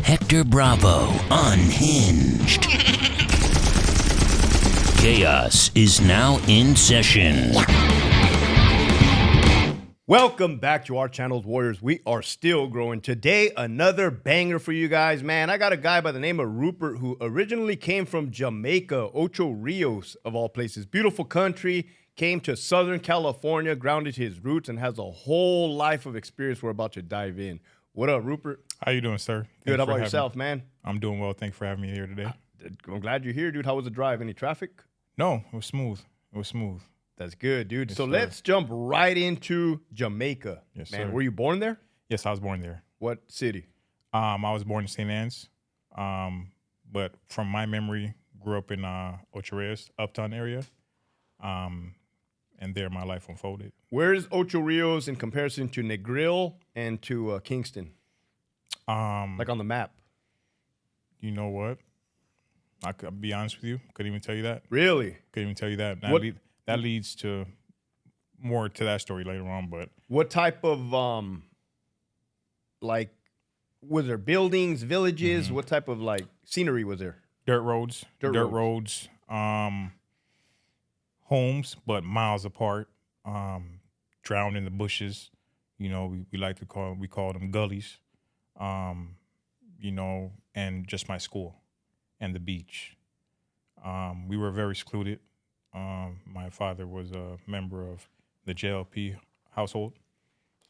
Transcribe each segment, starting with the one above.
Hector Bravo unhinged. Chaos is now in session. Welcome back to our channel's Warriors. We are still growing. Today, another banger for you guys, man. I got a guy by the name of Rupert who originally came from Jamaica, Ocho Rios of all places. Beautiful country, came to Southern California, grounded his roots, and has a whole life of experience we're about to dive in. What up, Rupert? How you doing, sir? Good. How about yourself, man? I'm doing well. Thanks for having me here today. I'm glad you're here, dude. How was the drive? Any traffic? No, it was smooth. It was smooth. That's good, dude. Yes, so sir. let's jump right into Jamaica. Yes, man. sir. Were you born there? Yes, I was born there. What city? I was born in St. Anne's, but from my memory, grew up in Ocho Rios, Uptown area, and there my life unfolded. Where is Ocho Rios in comparison to Negril and to Kingston? Like on the map. You know what? I could be honest with you. Couldn't even tell you that. Really? Couldn't even tell you that. That leads to more to that story later on. But what type of like, was there buildings, villages? What type of like scenery was there? Dirt roads, homes, but miles apart, drowned in the bushes. You know, we like to call them gullies. You know, and just my school and the beach. We were very secluded. My father was a member of the JLP household,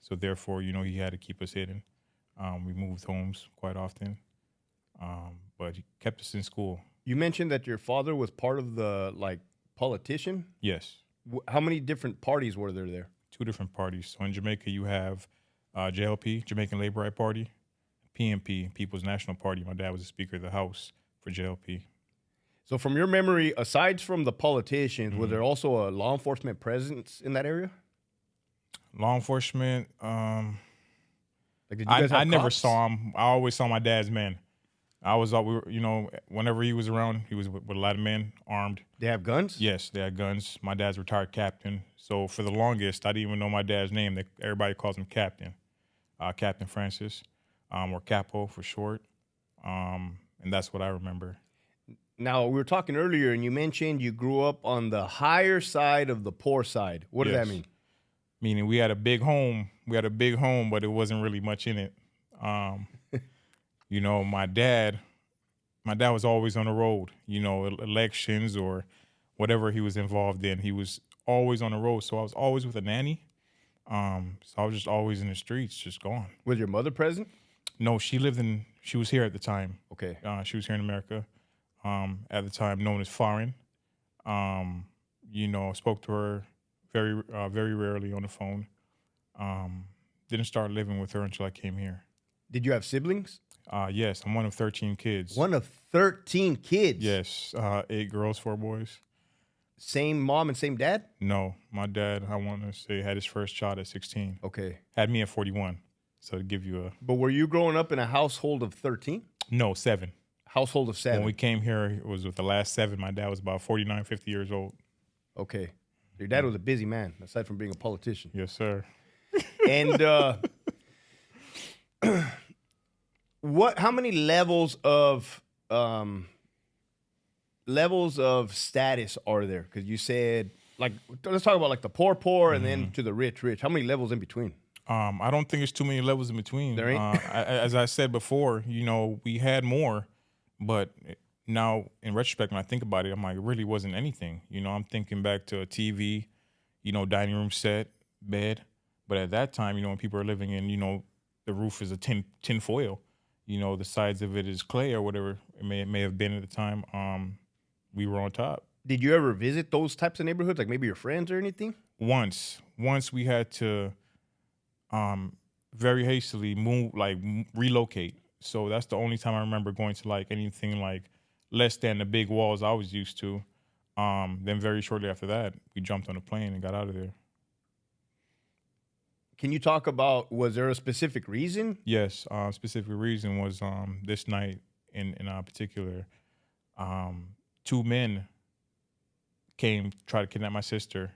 so therefore, you know, he had to keep us hidden. We moved homes quite often, but he kept us in school. You mentioned that your father was part of the like politician. Yes. How many different parties were there? 2 different parties. So in Jamaica, you have JLP, Jamaican Labor Right Party, PNP, People's National Party. My dad was the Speaker of the House for JLP. So from your memory, aside from the politicians, was there also a law enforcement presence in that area? Law enforcement, Like, did you guys have I never cops? saw him. I always saw my dad's men. You know, whenever he was around, he was with a lot of men armed. They have guns? Yes, they had guns. My dad's a retired captain. So for the longest, I didn't even know my dad's name. Everybody calls him Captain. Captain Francis, or Capo for short. And that's what I remember. Now, we were talking earlier, and you mentioned you grew up on the higher side of the poor side. What does that Yes. mean? Meaning we had a big home. We had a big home, but it wasn't really much in it. You know, my dad was always on the road, you know, elections or whatever he was involved in. He was always on the road. So I was always with a nanny. So I was just always in the streets, just gone. Was your mother present? No, she was here at the time. Okay. She was here in America at the time, known as foreign. You know, spoke to her very rarely on the phone. Didn't start living with her until I came here. Did you have siblings? Yes, I'm one of 13 kids. One of 13 kids? Yes, 8 girls, 4 boys. Same mom and same dad? No, my dad, I want to say, had his first child at 16. Okay. Had me at 41. So to give you But were you growing up in a household of 13? No, 7. Household of 7. When we came here, it was with the last 7. My dad was about 49, 50 years old. Okay. Your dad was a busy man, aside from being a politician. Yes, sir. And how many levels of status are there? Because you said, like, let's talk about like the poor, and then to the rich. How many levels in between? I don't think there's too many levels in between. There ain't? As I said before, you know, we had more, but now in retrospect, when I think about it, I'm like, it really wasn't anything. You know, I'm thinking back to a TV, you know, dining room set, bed. But at that time, you know, when people are living in, you know, the roof is a tin foil, you know, the sides of it is clay or whatever it may have been at the time. We were on top. Did you ever visit those types of neighborhoods, like maybe your friends or anything? Once we had to very hastily relocate. So that's the only time I remember going to like anything like less than the big walls I was used to. Then very shortly after that, we jumped on a plane and got out of there. Can you talk about, was there a specific reason? Yes, specific reason was this night in particular, 2 men came to try to kidnap my sister.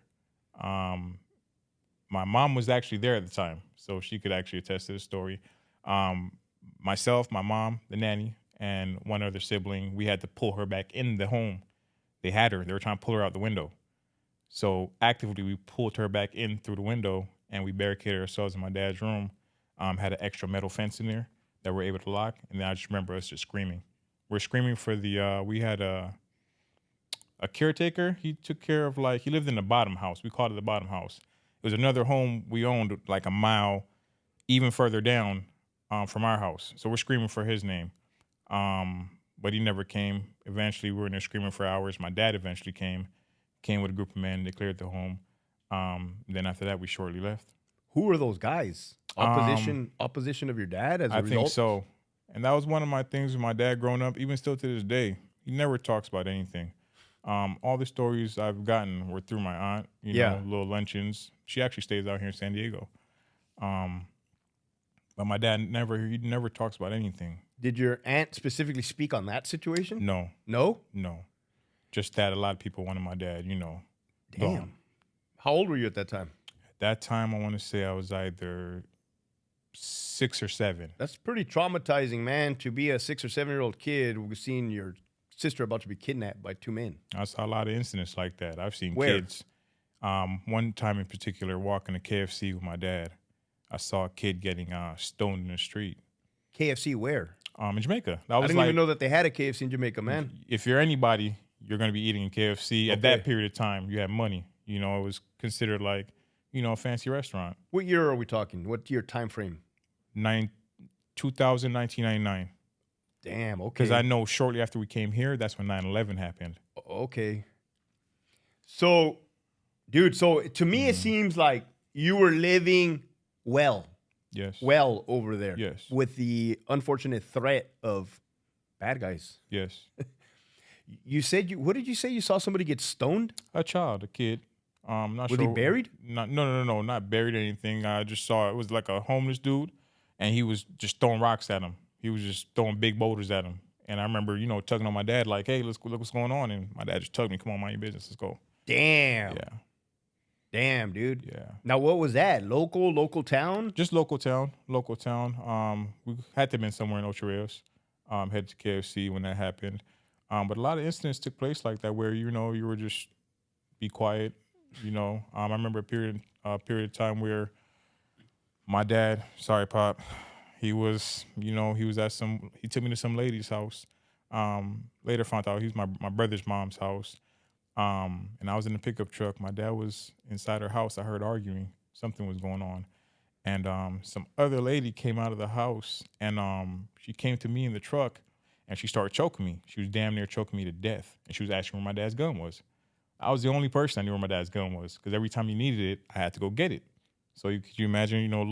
My mom was actually there at the time, so she could actually attest to the story. myself, my mom, the nanny, and one other sibling, we had to pull her back in the home. They had her. They were trying to pull her out the window. So actively, we pulled her back in through the window, and we barricaded ourselves in my dad's room. Had an extra metal fence in there that we're able to lock. And then I just remember us just screaming. We're screaming for the, we had a caretaker. He took care of, like, he lived in the bottom house. We called it the bottom house. It was another home we owned like a mile even further down from our house. So we're screaming for his name. But he never came. Eventually, we were in there screaming for hours. My dad eventually came with a group of men. They cleared the home. Then after that, we shortly left. Who were those guys? Opposition of your dad as a result? I think so. And that was one of my things with my dad growing up, even still to this day. He never talks about anything. All the stories I've gotten were through my aunt, you know, little luncheons. She actually stays out here in San Diego. But my dad he never talks about anything. Did your aunt specifically speak on that situation? No. No? No. Just that a lot of people wanted my dad, you know. Damn. Gone. How old were you at that time? At that time, I want to say I was either 6 or 7. That's pretty traumatizing, man, to be a 6 or 7-year-old kid seeing your sister about to be kidnapped by 2 men. I saw a lot of incidents like that. I've seen Where? kids. One time in particular, walking to KFC with my dad, I saw a kid getting stoned in the street. KFC where? In Jamaica. I didn't even know that they had a KFC in Jamaica, man. If you're anybody, you're going to be eating in KFC. Okay. At that period of time, you had money. You know, it was considered like, you know, a fancy restaurant. What year are we talking? What year time frame? 1999. Damn, okay. Because I know shortly after we came here, that's when 9/11 happened. Okay. So, dude, to me, it seems like you were living well. Yes. Well over there. Yes. With the unfortunate threat of bad guys. Yes. You said what did you say? You saw somebody get stoned? A child, a kid. Not was sure. He buried? No, not buried or anything. I just saw it was like a homeless dude, and he was just throwing rocks at him. He was just throwing big boulders at him. And I remember, you know, tugging on my dad like, hey, look what's going on. And my dad just tugged me, come on, mind your business, let's go. Damn. Yeah. Damn, dude. Yeah. Now, what was that? Local town? Just local town. We had to have been somewhere in Ocho Rios. Headed to KFC when that happened. But a lot of incidents took place like that where, you know, you were just be quiet, you know. I remember a period of time where my dad, sorry, Pop, he took me to some lady's house. Later found out he was my brother's mom's house. And I was in the pickup truck. My dad was inside her house. I heard arguing. Something was going on. And some other lady came out of the house, and she came to me in the truck, and she started choking me. She was damn near choking me to death. And she was asking where my dad's gun was. I was the only person I knew where my dad's gun was, because every time he needed it, I had to go get it. So could you imagine, you know,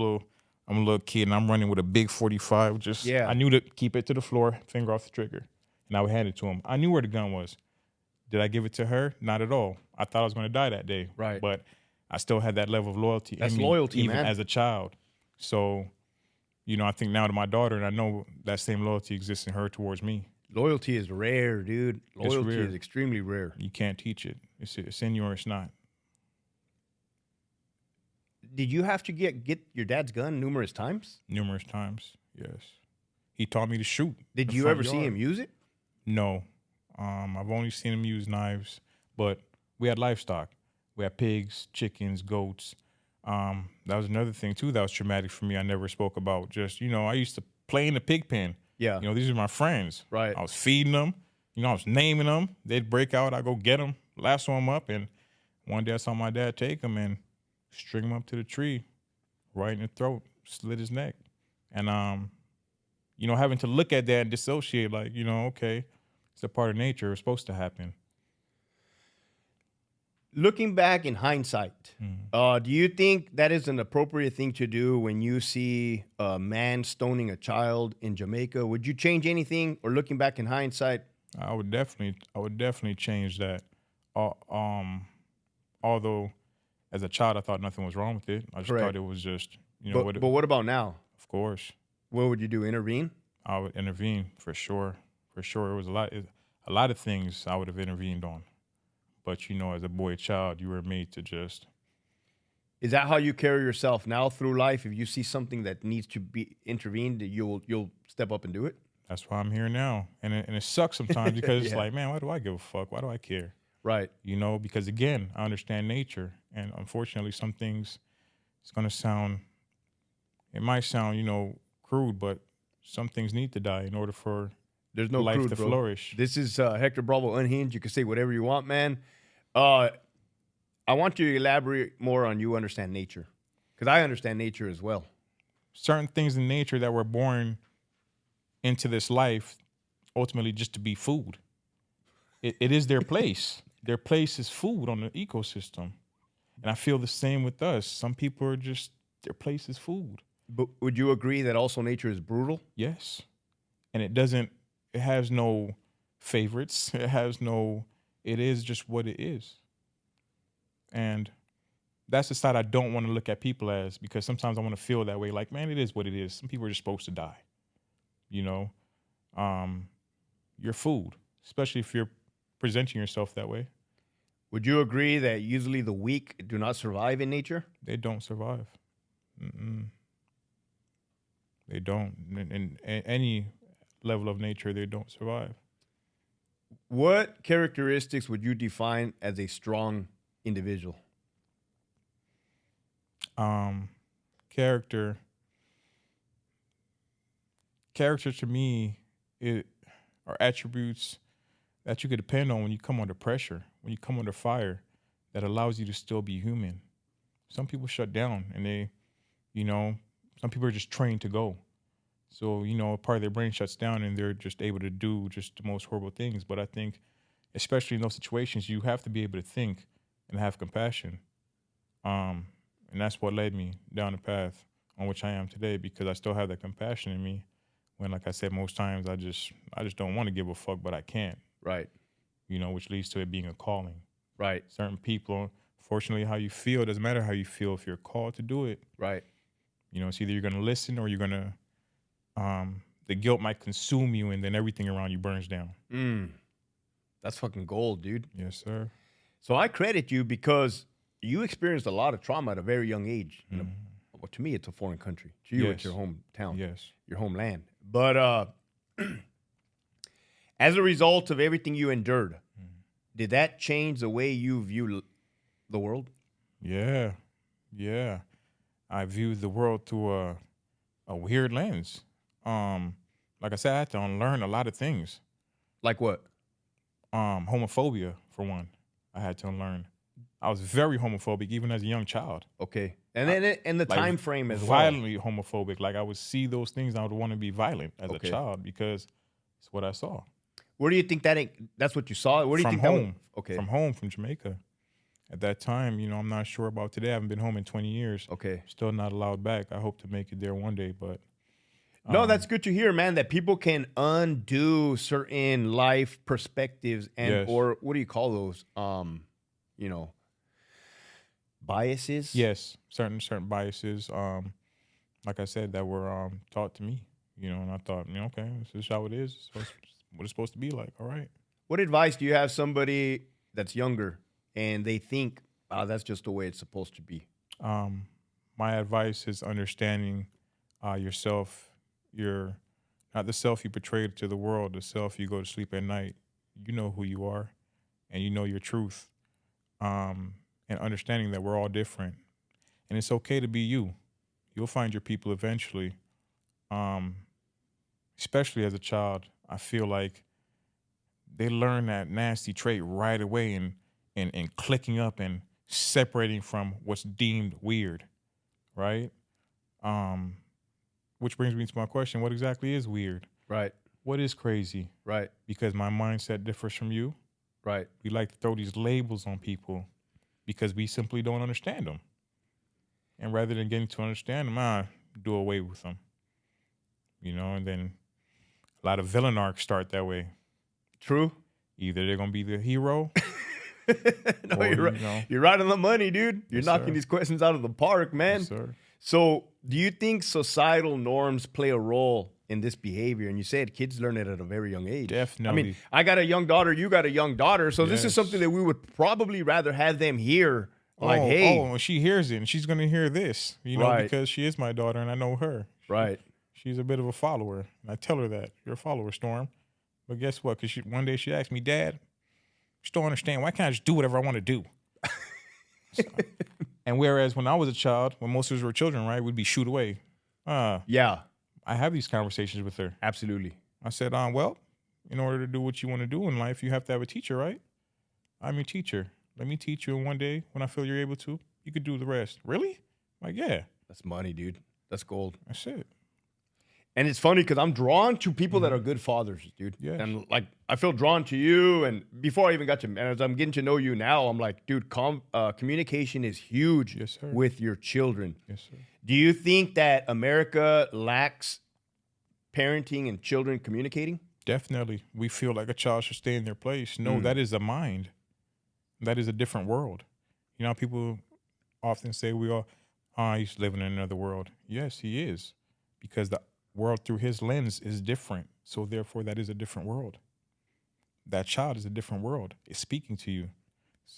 I'm a little kid, and I'm running with a big 45. I knew to keep it to the floor, finger off the trigger. And I would hand it to him. I knew where the gun was. Did I give it to her? Not at all. I thought I was going to die that day. Right. But I still had that level of loyalty. That's loyalty, even man. As a child. So, you know, I think now to my daughter, and I know that same loyalty exists in her towards me. Loyalty is rare, dude. Loyalty is extremely rare. You can't teach it. It's in you or it's not. Did you have to get your dad's gun numerous times? Numerous times, yes. He taught me to shoot. Did you ever see him use it? No. I've only seen him use knives, but we had livestock. We had pigs, chickens, goats. That was another thing, too, that was traumatic for me. I never spoke about. Just, you know, I used to play in the pig pen. Yeah. You know, these are my friends. Right. I was feeding them. You know, I was naming them. They'd break out. I'd go get them, lasso them up. And one day I saw my dad take them and string him up to the tree, right in the throat, slit his neck. And, you know, having to look at that and dissociate, like, you know, okay, it's a part of nature. It's supposed to happen. Looking back in hindsight, do you think that is an appropriate thing to do when you see a man stoning a child in Jamaica? Would you change anything, or looking back in hindsight? I would definitely change that. Although, as a child, I thought nothing was wrong with it. I just thought it was just, you know. But what about now? Of course. What would you do? Intervene? I would intervene for sure. For sure, it was a lot of things I would have intervened on. But, you know, as a boy child, you were made to just Is that how you carry yourself now through life? If you see something that needs to be intervened, you'll step up and do it? That's why I'm here now. And it sucks sometimes because it's Yeah. like, man, why do I give a fuck? Why do I care? Right. You know, because again, I understand nature. And unfortunately, some things, it's going to sound, it might sound, you know, crude, but some things need to die in order for There's no life crude, to bro. flourish. This is Hector Bravo Unhinged. You can say whatever you want, man. I want you to elaborate more on you understand nature, because I understand nature as well. Certain things in nature that were born into this life, ultimately just to be food. It is their place. Their place is food on the ecosystem. And I feel the same with us. Some people are just, their place is food. But would you agree that also nature is brutal? Yes. And it has no favorites. It is just what it is. And that's the side I don't want to look at people as, because sometimes I want to feel that way. Like, man, it is what it is. Some people are just supposed to die. You know, you're food, especially if you're presenting yourself that way. Would you agree that usually the weak do not survive in nature? They don't survive. They don't. In any level of nature, they don't survive. What characteristics would you define as a strong individual? Character to me are attributes that you could depend on when you come under pressure, when you come under fire, that allows you to still be human. Some people shut down and they, you know, some people are just trained to go. So, you know, part of their brain shuts down and they're just able to do just the most horrible things. But I think, especially in those situations, you have to be able to think and have compassion. And that's what led me down the path on which I am today, because I still have that compassion in me when, like I said, most times I just don't want to give a fuck, but I can't. Right. You know, which leads to it being a calling. Right. Certain people, fortunately, how you feel, it doesn't matter how you feel. If you're called to do it, Right. you know, it's either you're going to listen or you're going to, the guilt might consume you and then everything around you burns down. That's fucking gold, dude. Yes, sir. So I credit you because you experienced a lot of trauma at a very young age. Well, to me, it's a foreign country. To you, it's your hometown. Yes. Your homeland. But as a result of everything you endured, did that change the way you view the world? Yeah. Yeah. I viewed the world through a weird lens. Like I said, I had to unlearn a lot of things. Like what? Homophobia, for one, I had to unlearn. I was very homophobic, even as a young child. Okay. And then in the Like, time frame as well. Violently homophobic. Like, I would see those things and I would want to be violent as a child because it's what I saw. Where do you think that's what you saw? Where do you From think home. that was? Okay. From home, from Jamaica. At that time, you know, I'm not sure about today. I haven't been home in 20 years. Okay. Still not allowed back. I hope to make it there one day, but... No, that's good to hear, man, that people can undo certain life perspectives and or what do you call those? You know, biases? Yes, certain biases, like I said, that were taught to me, you know, and I thought, you know, okay, this is how it is. It's what it's supposed to be like, all right. What advice do you have somebody that's younger and they think, that's just the way it's supposed to be? My advice is understanding yourself. You're not the self you portray to the world, the self you go to sleep at night. You know who you are and you know your truth. And understanding that we're all different. And it's okay to be you. You'll find your people eventually. Especially as a child, I feel like they learn that nasty trait right away and clicking up and separating from what's deemed weird, right? Which brings me to my question, what exactly is weird? Right. What is crazy? Right. Because my mindset differs from you. Right. We like to throw these labels on people because we simply don't understand them. And rather than getting to understand them, I do away with them. You know, and then a lot of villain arcs start that way. True. Either they're going to be the hero. No, or, you're right. You know, You're right on the money, dude. You're Yes, knocking sir. these questions out of the park, man. yes, sir. So, do you think societal norms play a role in this behavior? And you said kids learn it at a very young age. Definitely. I mean, I got a young daughter, you got a young daughter. So this is Yes. something that we would probably rather have them hear Like, hey. when she hears it, and she's gonna hear this, you know, Right. because she is my daughter, and I know her. Right. She's a bit of a follower, and I tell her that you're a follower, Storm. But guess what? Because one day she asked me, Dad, just don't understand. Why can't I just do whatever I want to do? And whereas when I was a child, when most of us were children, right, we'd be shooed away. Yeah. I have these conversations with her. Absolutely. I said, well, in order to do what you want to do in life, you have to have a teacher, right? I'm your teacher. Let me teach you, and one day when I feel you're able to, you could do the rest. Really? Like, yeah. That's money, dude. That's gold. That's it. And it's funny because I'm drawn to people that are good fathers, dude. Yes. And like, I feel drawn to you. And before I even got to, and as I'm getting to know you now, I'm like, dude, communication is huge Yes, sir. with your children. Yes, sir. Do you think that America lacks parenting and children communicating? Definitely. We feel like a child should stay in their place. No, that is a mind. That is a different world. You know, people often say he's living in another world. Yes, he is. Because the world through his lens is different. So therefore, that is a different world. That child is a different world. It's speaking to you.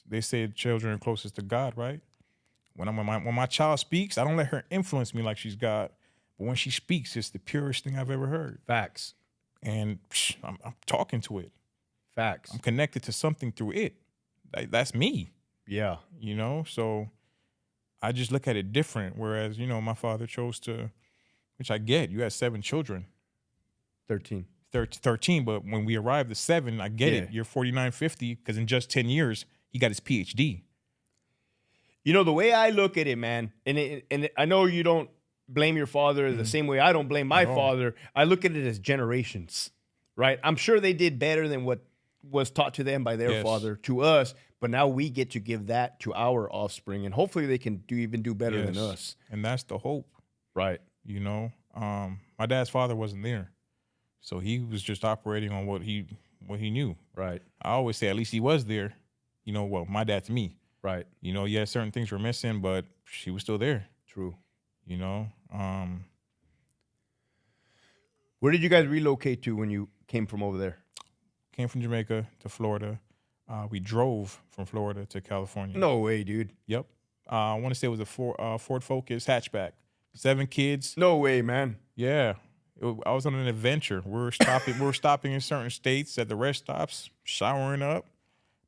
They say children are closest to God, right? When my child speaks, I don't let her influence me like she's God. But when she speaks, it's the purest thing I've ever heard. Facts. And I'm talking to it. Facts. I'm connected to something through it. That's me. Yeah. You know, so I just look at it different. Whereas, you know, my father chose to, which I get, you had 7 children. 13. 13, but when we arrived at 7, I get it. You're 49, 50, because in just 10 years, he got his PhD. You know, the way I look at it, man, and I know you don't blame your father the same way I don't blame my father. I look at it as generations, right? I'm sure they did better than what was taught to them by their father to us, but now we get to give that to our offspring, and hopefully they can do better than us. And that's the hope. Right. You know, my dad's father wasn't there, so he was just operating on what he knew. Right. I always say at least he was there. You know, well, my dad to me. Right. You know, yeah, certain things were missing, but she was still there. True. You know, where did you guys relocate to when you came from over there? Came from Jamaica to Florida. We drove from Florida to California. No way, dude. Yep. I want to say it was a Ford Focus hatchback. 7 kids. No way, man. Yeah. I was on an adventure. We were stopping in certain states at the rest stops, showering up.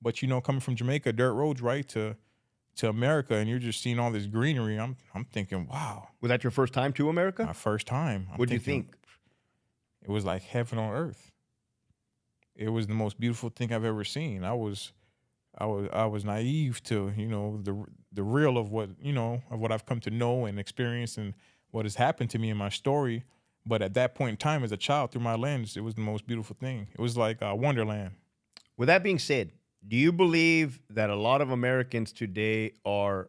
But you know, coming from Jamaica, dirt roads, right, to America, and you're just seeing all this greenery. I'm thinking, wow. Was that your first time to America? My first time. What do you think? It was like heaven on earth. It was the most beautiful thing I've ever seen. I was naive to, you know, the real of what, you know, of what I've come to know and experience and what has happened to me in my story. But at that point in time, as a child, through my lens, it was the most beautiful thing. It was like Wonderland. With that being said, do you believe that a lot of Americans today are,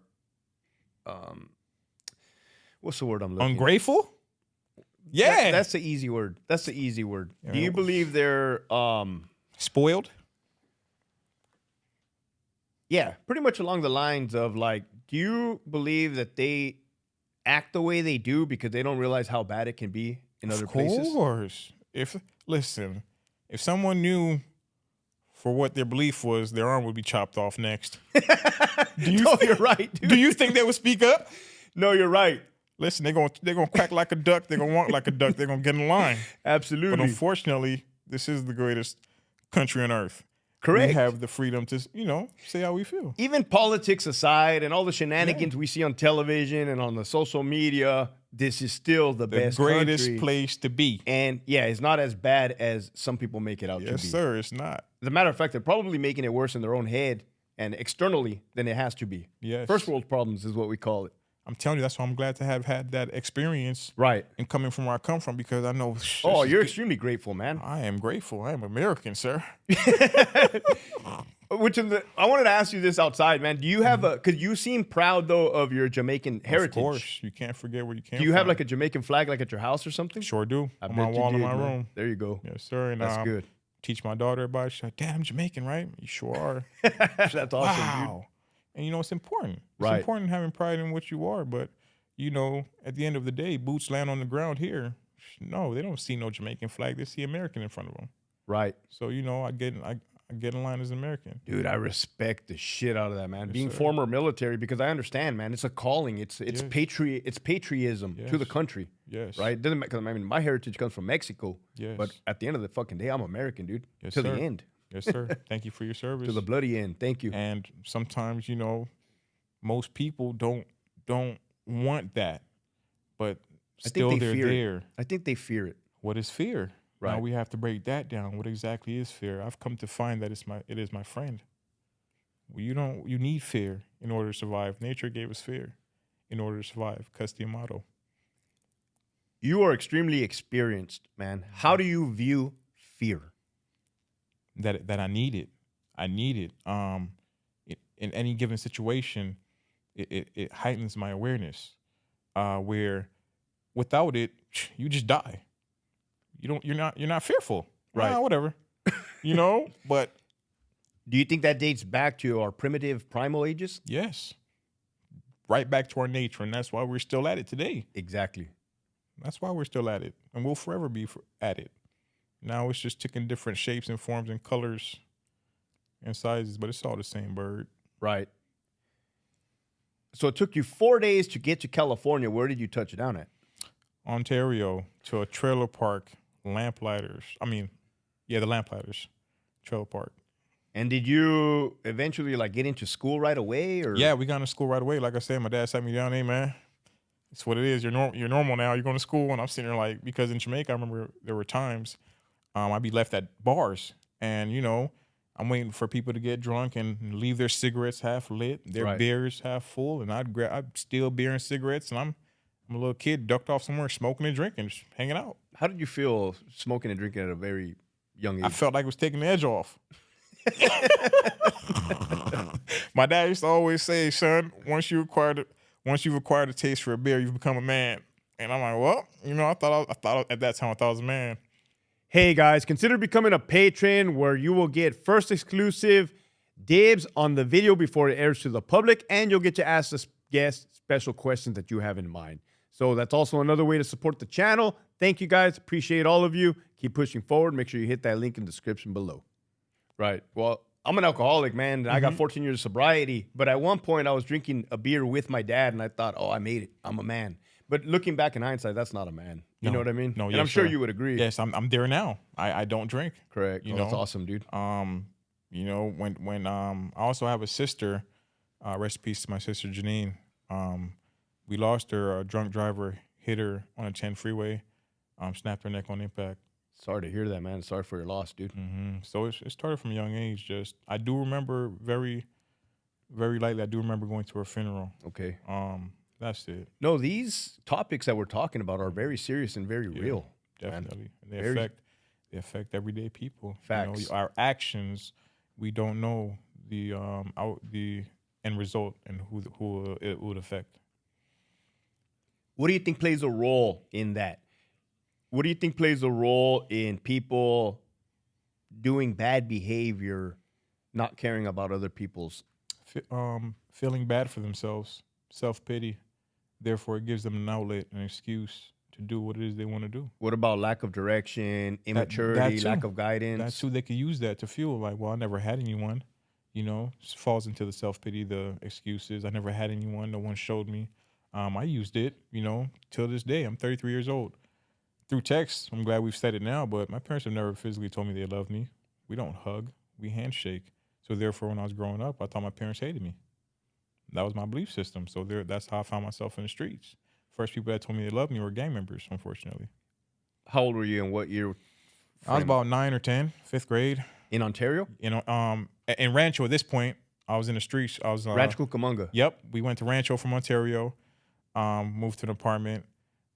what's the word I'm looking Ungrateful? Yeah. That's the easy word. That's the easy word. Yeah. Do you believe they're, Spoiled? yeah, pretty much along the lines of like, do you believe that they act the way they do because they don't realize how bad it can be in other places? Of course. If someone knew for what their belief was, their arm would be chopped off next. No, you're right, dude. Do you think they would speak up? No, you're right. Listen, they're gonna quack like a duck. They're gonna walk like a duck. They're gonna get in line. Absolutely. But unfortunately, this is the greatest country on earth. Correct. We have the freedom to, you know, say how we feel. Even politics aside and all the shenanigans we see on television and on the social media, this is still the best greatest country. place to be. And yeah, it's not as bad as some people make it out to be. Yes, sir. It's not. As a matter of fact, they're probably making it worse in their own head and externally than it has to be. Yes. First world problems is what we call it. I'm telling you, that's why I'm glad to have had that experience. Right. And coming from where I come from, because I know. Oh, you're extremely grateful, man. I am grateful. I am American, sir. I wanted to ask you this outside, man. Do you have because you seem proud, though, of your Jamaican heritage. Of course. You can't forget where you came from. Do you have like a Jamaican flag like at your house or something? Sure do. I On bet my you wall in did, my man. room. There you go. Yes, sir. And that's good. Teach my daughter about it. She's like, Dad, I'm Jamaican, right? You sure are. That's awesome, wow. dude. And, you know, it's important. It's Right. important having pride in what you are. But, you know, at the end of the day, boots land on the ground here. No, they don't see no Jamaican flag. They see American in front of them. Right. So, you know, I get get in line as an American. Dude, I respect the shit out of that, man. Yes, Being sir. former military, because I understand, man. It's a calling. It's Yes. patriotism to the Yes. country, Yes. right? Doesn't matter. I mean, my heritage comes from Mexico, Yes. but at the end of the fucking day, I'm American, dude. Yes, To sir. the end, Yes, sir. Thank you for your service. to the bloody end. Thank you. And sometimes, you know, most people don't want that, but I think still they they're fear there. it. I think they fear it. What is fear? Now Right. we have to break that down. What exactly is fear? I've come to find that it is my friend. You need fear in order to survive. Nature gave us fear in order to survive. Custom motto. You are extremely experienced, man. How do you view fear? That I need it. I need it. In any given situation, it heightens my awareness. Where without it, you just die. You're not fearful. Right. Whatever. You know, but Do you think that dates back to our primitive primal ages? yes. Right back to our nature, and that's why we're still at it today. Exactly. That's why we're still at it, and we'll forever be at it. Now it's just taking different shapes and forms and colors and sizes, but it's all the same bird. Right. So it took you 4 days to get to California. Where did you touch down at? Ontario to a trailer park, Lamplighters. The Lamplighters trailer park. And did you eventually like get into school right away, or? Yeah, we got into school right away. Like I said, my dad sat me down, hey man, it's what it is. You're normal now. You're going to school, and I'm sitting there like, because in Jamaica, I remember there were times I'd be left at bars, and you know, I'm waiting for people to get drunk and leave their cigarettes half lit, their Right. beers half full, and I'd steal beer and cigarettes, and I'm a little kid ducked off somewhere smoking and drinking, just hanging out. How did you feel smoking and drinking at a very young age? I felt like it was taking the edge off. My dad used to always say, son, once you've acquired a taste for a beer, you've become a man. And I'm like, well, you know, I thought at that time I was a man. Hey guys, consider becoming a patron where you will get first exclusive dibs on the video before it airs to the public, and you'll get to ask the guests special questions that you have in mind. So that's also another way to support the channel. Thank you guys. Appreciate all of you. Keep pushing forward. Make sure you hit that link in the description below. Right. Well, I'm an alcoholic, man. I got 14 years of sobriety. But at one point, I was drinking a beer with my dad, and I thought, oh, I made it. I'm a man. But looking back in hindsight, that's not a man. You know what I mean? No, and yes, I'm sure sir. you would agree. Yes, I'm there now. I don't drink. Correct. You That's know? awesome, dude. You know, when I also have a sister, rest in peace to my sister Janine. We lost her. A drunk driver hit her on a 10 freeway, snapped her neck on impact. Sorry to hear that, man. Sorry for your loss, dude. So it started from a young age. Just I do remember very, very lightly. I do remember going to her funeral. Okay. That's it. No, these topics that we're talking about are very serious and very real. man. Definitely. And Very- they affect everyday people. Facts. You know, our actions, we don't know the end result and who it would affect. What do you think plays a role in that? What do you think plays a role in people doing bad behavior, not caring about other people's? Feeling bad for themselves, self-pity. Therefore, it gives them an outlet, an excuse to do what it is they want to do. What about lack of direction, immaturity, too. lack of guidance? That's who they could use that to fuel. Like, well, I never had anyone. You know, falls into the self-pity, the excuses. I never had anyone. No one showed me. I used it, you know, till this day. I'm 33 years old. Through text, I'm glad we've said it now, but my parents have never physically told me they loved me. We don't hug. We handshake. So therefore, when I was growing up, I thought my parents hated me. That was my belief system. So that's how I found myself in the streets. First people that told me they loved me were gang members, unfortunately. How old were you and what year? I was about 9 or 10, 5th grade. In Ontario? You know, in Rancho at this point, I was in the streets. I was Rancho Cucamonga. Yep, we went to Rancho from Ontario, moved to an apartment,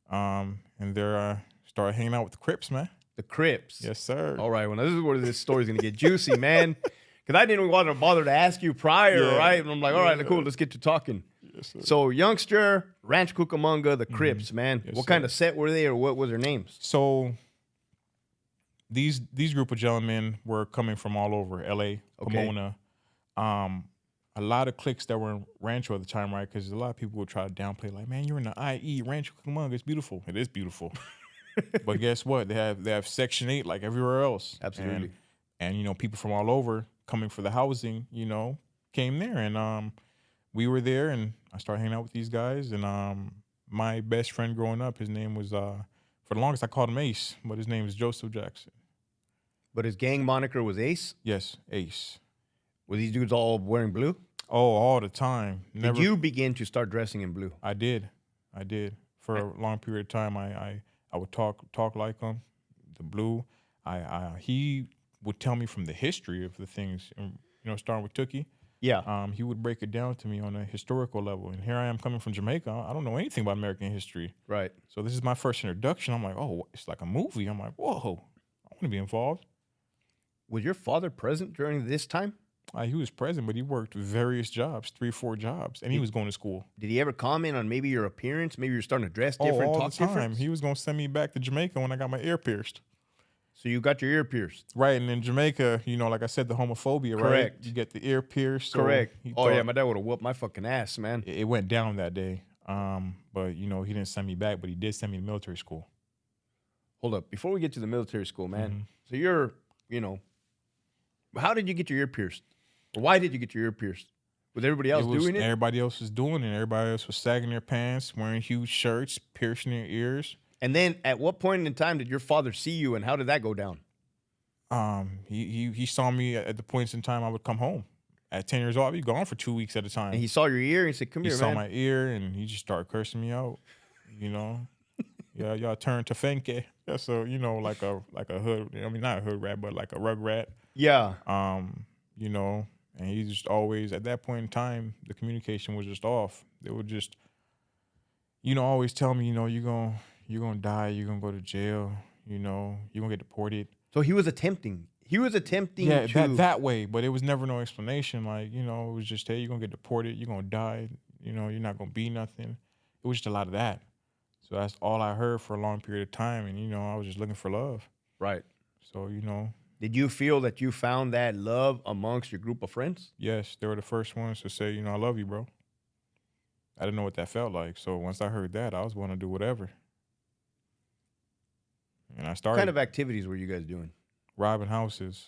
and there started hanging out with the Crips, man. The Crips. Yes, sir. All right. Well, this is where this story's going to get juicy, man. Because I didn't even want to bother to ask you prior, Yeah. right? And I'm like, all right, cool. Let's get to talking. Yes, sir. So, youngster, Rancho Cucamonga, the Crips, man. Yes, what sir. kind of set were they, or what was their names? So these group of gentlemen were coming from all over LA, Pomona. A lot of cliques that were in Rancho at the time, right? Because a lot of people would try to downplay, like, man, you're in the IE, Rancho Cucamonga, it's beautiful. It is beautiful. But guess what? They have Section 8 like everywhere else. Absolutely. And and people from all over coming for the housing, came there, and we were there, and I started hanging out with these guys, and my best friend growing up, his name was for the longest I called him Ace, but his name is Joseph Jackson. But his gang moniker was Ace? Yes, Ace. Were these dudes all wearing blue? Oh, all the time. Did you begin to start dressing in blue? I did. For a long period of time, I would talk like him. The blue. He would tell me from the history of the things, starting with Tookie. Yeah. He would break it down to me on a historical level. And here I am coming from Jamaica. I don't know anything about American history. Right. So this is my first introduction. I'm like, oh, it's like a movie. I'm like, whoa, I want to be involved. Was your father present during this time? He was present, but he worked various jobs, 3-4 jobs, and he was going to school. Did he ever comment on maybe your appearance? Maybe you're starting to dress different, all talk the time. different? He was going to send me back to Jamaica when I got my ear pierced. So you got your ear pierced? Right, and in Jamaica, like I said, the homophobia, right? Correct. You get the ear pierced. So Correct. Oh, yeah, thought my dad would have whooped my fucking ass, man. it went down that day. But, he didn't send me back, but he did send me to military school. Hold up. Before we get to the military school, man, Mm-hmm. so you're, how did you get your ear pierced? Or why did you get your ear pierced? Was everybody else doing it? Everybody else was doing it. Everybody else was sagging their pants, wearing huge shirts, piercing their ears. And then at what point in time did your father see you, and how did that go down? He saw me at the points in time I would come home. At 10 years old, I'd be gone for 2 weeks at a time. And he saw your ear and he said, come He here, saw man. my ear, and he just started cursing me out. Yeah, y'all turn to Fenke. Yeah, so like a hood. I mean, not a hood rat, but like a rug rat. Yeah. And he just always, at that point in time, the communication was just off. They would just, always tell me, you're gonna die, you're gonna go to jail, you're gonna get deported. So he was attempting. Yeah, to... that way, but it was never no explanation. Like, it was just, hey, you're gonna get deported, you're gonna die, you're not gonna be nothing. It was just a lot of that. So that's all I heard for a long period of time, and I was just looking for love. Right. So Did you feel that you found that love amongst your group of friends? yes, they were the first ones to say, I love you, bro. I didn't know what that felt like. So once I heard that, I was willing to do whatever. And I What started kind of activities were you guys doing? robbing houses,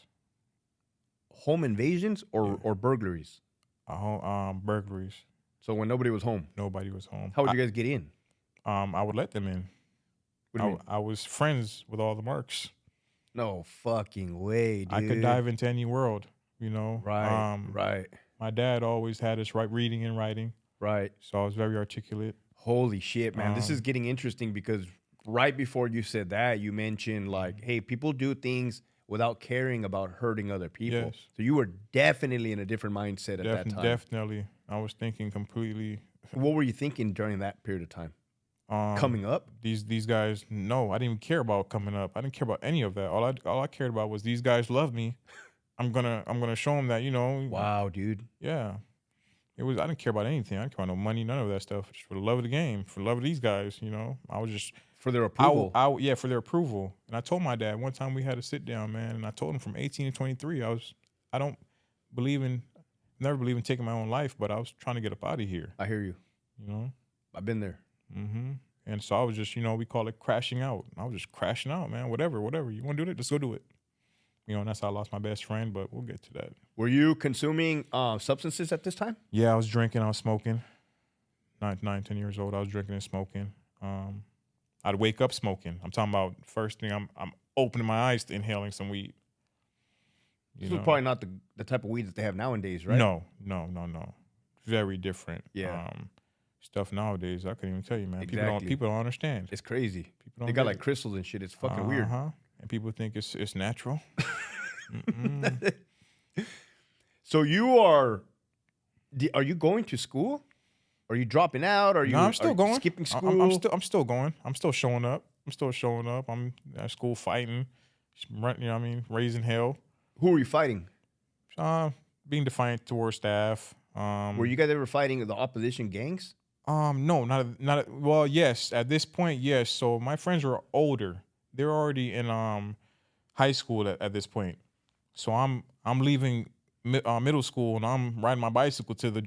Home invasions or burglaries? burglaries. So when nobody was home, Nobody was home. how would you guys get in? I would let them in. What do you mean? I was friends with all the marks. No fucking way, dude. I could dive into any world, Right, right, My dad always had us reading and writing, right. so I was very articulate. Holy shit, man. This is getting interesting because right before you said that, you mentioned like, hey, people do things without caring about hurting other people. Yes. So you were definitely in a different mindset at that time. Definitely. I was thinking completely. What were you thinking during that period of time? Coming up? These guys, no, I didn't even care about coming up. I didn't care about any of that. All I cared about was these guys love me. I'm gonna show them that, Wow, dude. Yeah. I didn't care about anything. I didn't care about no money, none of that stuff. Just for the love of the game, for the love of these guys, I was just For their approval. yeah, for their approval. And I told my dad one time we had a sit down, man, and I told him from 18 to 23, never believe in taking my own life, but I was trying to get up out of here. I hear you. I've been there. Mm-hmm. And so I was just, we call it crashing out. I was just crashing out, man. Whatever. You want to do it? Let's go do it. And that's how I lost my best friend, but we'll get to that. Were you consuming substances at this time? Yeah, I was drinking. I was smoking. 10 years old. I was drinking and smoking. I'd wake up smoking. I'm talking about first thing I'm opening my eyes to inhaling some weed. This was probably not the type of weed that they have nowadays, right? No. Very different. Yeah. Stuff nowadays, I couldn't even tell you, man. Exactly. People don't understand. It's crazy. People don't They got get like it. crystals and shit. It's fucking weird. And people think it's natural. So are you going to school? Are you dropping out? Are you? No, I'm still going. Skipping school? I'm still going. I'm still showing up. I'm at school fighting. Raising hell. Who are you fighting? Being defiant towards staff. Were you guys ever fighting the opposition gangs? No, not. Well, yes. At this point, yes. So my friends were older. They're already in high school at this point. So I'm leaving middle school and I'm riding my bicycle to the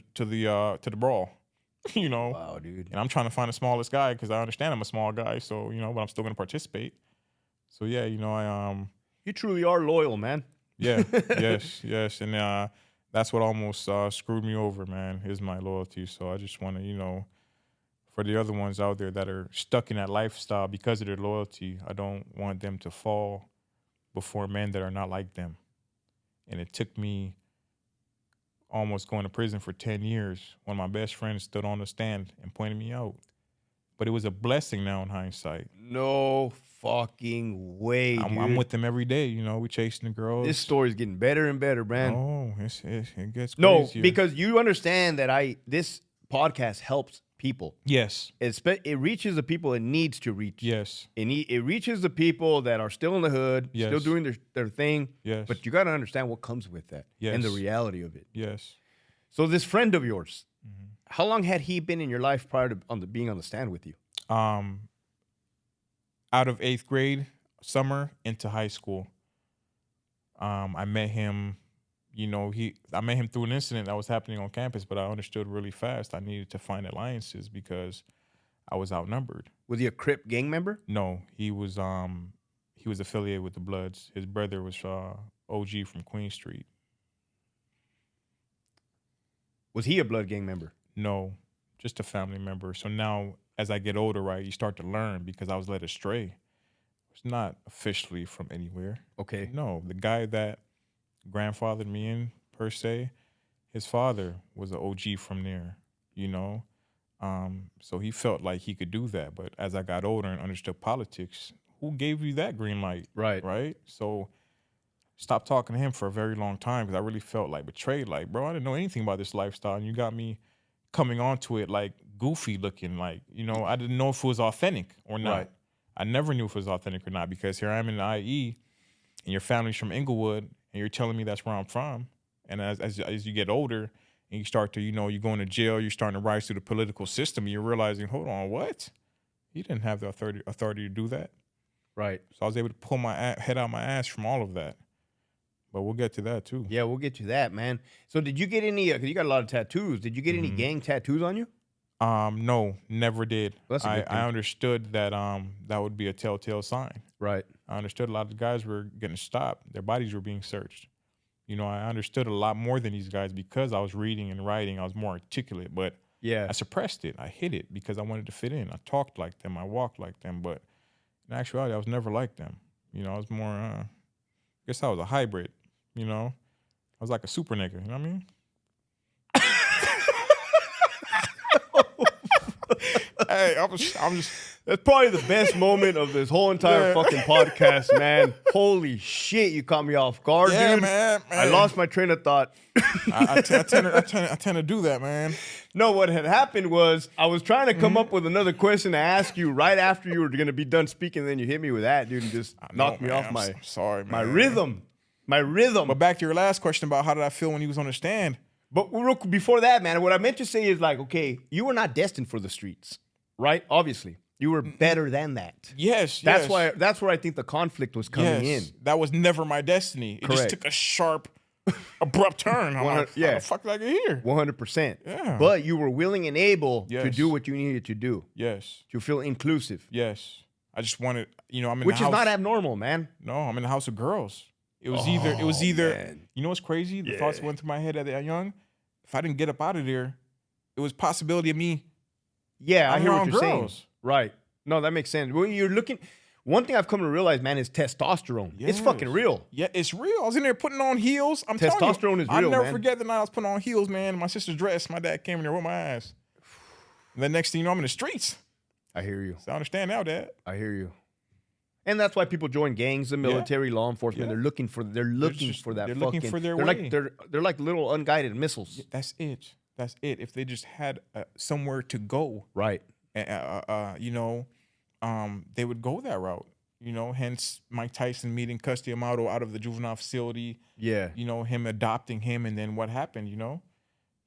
brawl. Wow, dude. And I'm trying to find the smallest guy because I understand I'm a small guy. So but I'm still gonna participate. So yeah, I You truly are loyal, man. Yeah, yes. And that's what almost screwed me over, man, is my loyalty. So I just want to, for the other ones out there that are stuck in that lifestyle because of their loyalty, I don't want them to fall before men that are not like them. And it took me almost going to prison for 10 years when my best friend stood on the stand and pointed me out. But it was a blessing now in hindsight. No fucking way, dude. I'm with them every day, we chasing the girls. This story's getting better and better, man. Oh, it gets No, crazier. because you understand that this podcast helps people. Yes. It reaches the people it needs to reach. Yes. It reaches the people that are still in the hood, Yes. still doing their thing. Yes. But you got to understand what comes with that and the Yes. reality of it. Yes. So this friend of yours, how long had he been in your life prior to being on the stand with you? Out of 8th grade, summer into high school. I met him, I met him through an incident that was happening on campus, but I understood really fast I needed to find alliances because I was outnumbered. Was he a Crip gang member? No, he was affiliated with the Bloods. His brother was OG from Queen Street. Was he a Blood gang member? No, just a family member. So now, as I get older, right, you start to learn because I was led astray. It's not officially from anywhere. Okay. No, the guy that grandfathered me in, per se, his father was an OG from there, So he felt like he could do that. But as I got older and understood politics, who gave you that green light? Right. Right? So stopped talking to him for a very long time because I really felt like betrayed. Like, bro, I didn't know anything about this lifestyle, and you got me coming onto it like goofy looking, like, I didn't know if it was authentic or not. Right. I never knew if it was authentic or not because here I am in the IE and your family's from Inglewood and you're telling me that's where I'm from. And as you get older and you start to, you go into jail, you're starting to rise through the political system, and you're realizing, hold on, what? He didn't have the authority to do that. Right. So I was able to pull my head out my ass from all of that. But we'll get to that too. Yeah, we'll get to that, man. So did you get any, because you got a lot of tattoos, did you get any gang tattoos on you? No, never did. Well, that's a good thing. I understood that that would be a telltale sign. Right. I understood a lot of the guys were getting stopped. Their bodies were being searched. I understood a lot more than these guys because I was reading and writing. I was more articulate, but Yeah. I suppressed it. I hid it because I wanted to fit in. I talked like them. I walked like them. But in actuality, I was never like them. I was more, I guess I was a hybrid, I was like a super nigga, you know what I mean? Hey, I'm just. That's probably the best moment of this whole entire fucking podcast, man. Holy shit, you caught me off guard, Yeah, dude. man. I lost my train of thought. I tend to do that, man. No, what had happened was I was trying to come up with another question to ask you right after you were going to be done speaking, and then you hit me with that, dude, and just knocked me off sorry, man. my rhythm. My rhythm. But back to your last question about how did I feel when he was on the stand? But before that, man, what I meant to say is like, okay, you were not destined for the streets, right? Obviously. You were better than that. Yes, That's yes. that's where I think the conflict was coming in. That was never my destiny. It just Correct. took a sharp, abrupt turn. I'm like, how the fuck did I get here? 100%. Yeah. But you were willing and able to Yes. do what you needed to do. Yes, To feel inclusive. yes. I just wanted, I'm in Which the is house. not abnormal, man. No, I'm in the house of girls. It was Oh, either, man. you know what's crazy? The thoughts that went through my head at that young. If I didn't get up out of there, it was possibility of me. Yeah, I I'm hear what around you're saying. girls. Right. No, that makes sense. When you're looking, one thing I've come to realize, man, is testosterone. It's Yes. fucking real. Yeah, it's real. I was in there putting on heels. I'm telling you, Testosterone is I'll real, never man. forget the night I was putting on heels, man. My sister's dress. My dad came in there with my ass. And the next thing you know, I'm in the streets. I hear you. So I understand now, Dad. I hear you. And that's why people join gangs, the military, law enforcement. Yeah. They're looking for that. They're looking for their they're way. like they're like little unguided missiles. That's it. That's it. If they just had somewhere to go, Right. they would go that route. Hence Mike Tyson meeting Custody Amato out of the juvenile facility. Yeah. Him adopting him, and then what happened?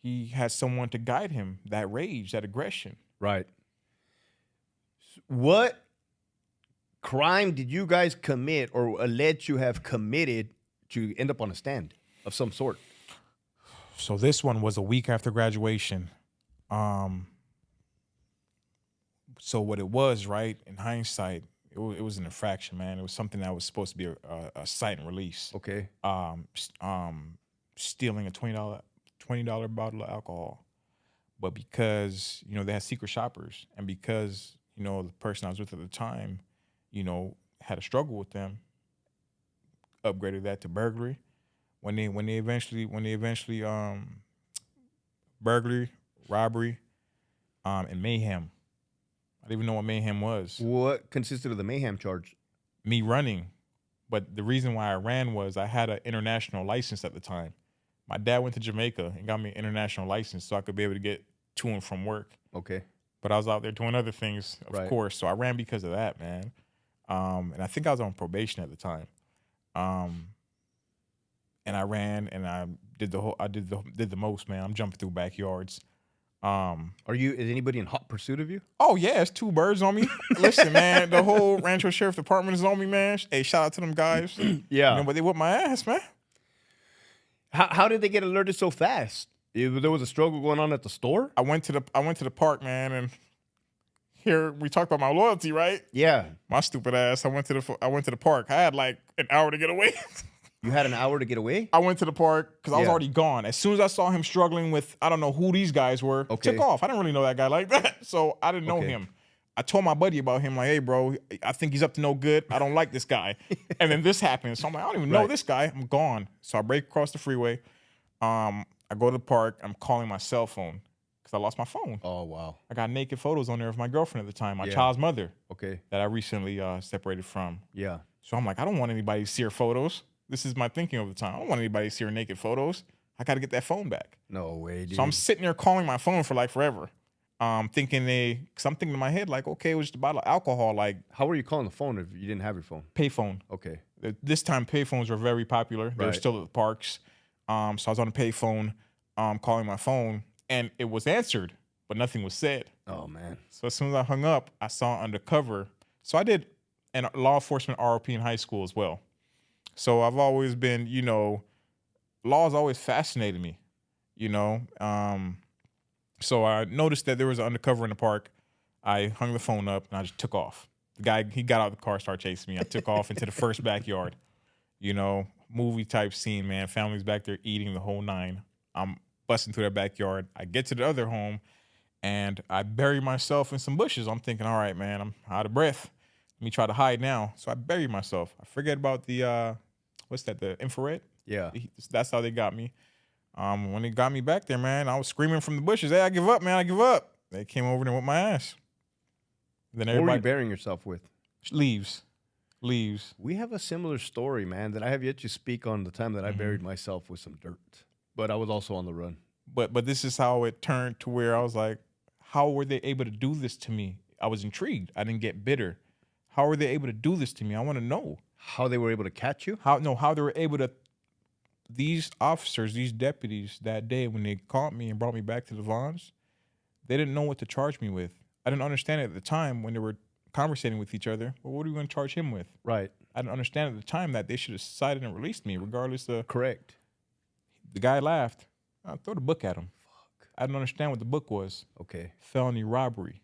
He had someone to guide him. That rage, that aggression. Right. What crime did you guys commit or alleged you have committed to end up on a stand of some sort? So this one was a week after graduation. So what it was, right, in hindsight, It was an infraction, man. It was something that was supposed to be a cite and release. Okay. Stealing a $20 bottle of alcohol, but because they had secret shoppers, and because the person I was with at the time, had a struggle with them, upgraded that to burglary. When they eventually burglary, robbery, and mayhem. I didn't even know what mayhem was. What consisted of the mayhem charge? Me running. But the reason why I ran was I had an international license at the time. My dad went to Jamaica and got me an international license so I could be able to get to and from work. Okay. But I was out there doing other things, of course. So I ran because of that, man. And I think I was on probation at the time. And I ran and I did the most, man. I'm jumping through backyards. Is anybody in hot pursuit of you? Oh yeah, it's 2 birds on me. Listen, man, the whole Rancho Sheriff Department is on me, man. Hey, shout out to them guys. Yeah. But they whipped my ass, man. How did they get alerted so fast? There was a struggle going on at the store? I went to the park, man, and here we talked about my loyalty, right? Yeah. My stupid ass. I went to the park. I had like an hour to get away. You had an hour to get away? I went to the park because I was already gone. As soon as I saw him struggling with, I don't know who these guys were, took off. I didn't really know that guy like that, so I didn't know him. I told my buddy about him, like, hey, bro, I think he's up to no good. I don't like this guy. And then this happens. So I'm like, I don't even know this guy. I'm gone. So I break across the freeway. I go to the park. I'm calling my cell phone because I lost my phone. Oh, wow. I got naked photos on there of my girlfriend at the time, my child's mother. Okay. That I recently separated from. Yeah. So I'm like, I don't want anybody to see her photos. This is my thinking over the time. I don't want anybody to see her naked photos. I got to get that phone back. No way, dude. So I'm sitting there calling my phone for like forever. Thinking because I'm thinking in my head, like, okay, it was just a bottle of alcohol. Like, how were you calling the phone if you didn't have your phone? Payphone. Okay. This time, payphones were very popular. They were still at the parks. So I was on the payphone, calling my phone, and it was answered, but nothing was said. Oh, man. So as soon as I hung up, I saw undercover. So I did an law enforcement ROP in high school as well. So I've always been, law has always fascinated me, So I noticed that there was an undercover in the park. I hung the phone up and I just took off. The guy, he got out of the car, started chasing me. I took off into the first backyard, movie type scene, man. Family's back there eating the whole 9. I'm busting through that backyard. I get to the other home and I bury myself in some bushes. I'm thinking, all right, man, I'm out of breath. Let me try to hide now. So I bury myself. I forget about the, the infrared? Yeah. That's how they got me. When they got me back there, man, I was screaming from the bushes, hey, I give up, man, I give up. They came over and whipped my ass. Then what were you burying yourself with? Leaves. We have a similar story, man, that I have yet to speak on the time that I buried myself with some dirt. But I was also on the run. But this is how it turned to where I was like, how were they able to do this to me? I was intrigued. I didn't get bitter. How were they able to do this to me? I want to know. How they were able to catch you? How they were able to. These officers, these deputies that day when they caught me and brought me back to the Vons, they didn't know what to charge me with. I didn't understand it at the time when they were conversating with each other. Well, what are we going to charge him with? Right. I didn't understand at the time that they should have cited and released me regardless of. Correct. The guy laughed. I throw the book at him. Fuck. I didn't understand what the book was. Okay. Felony robbery,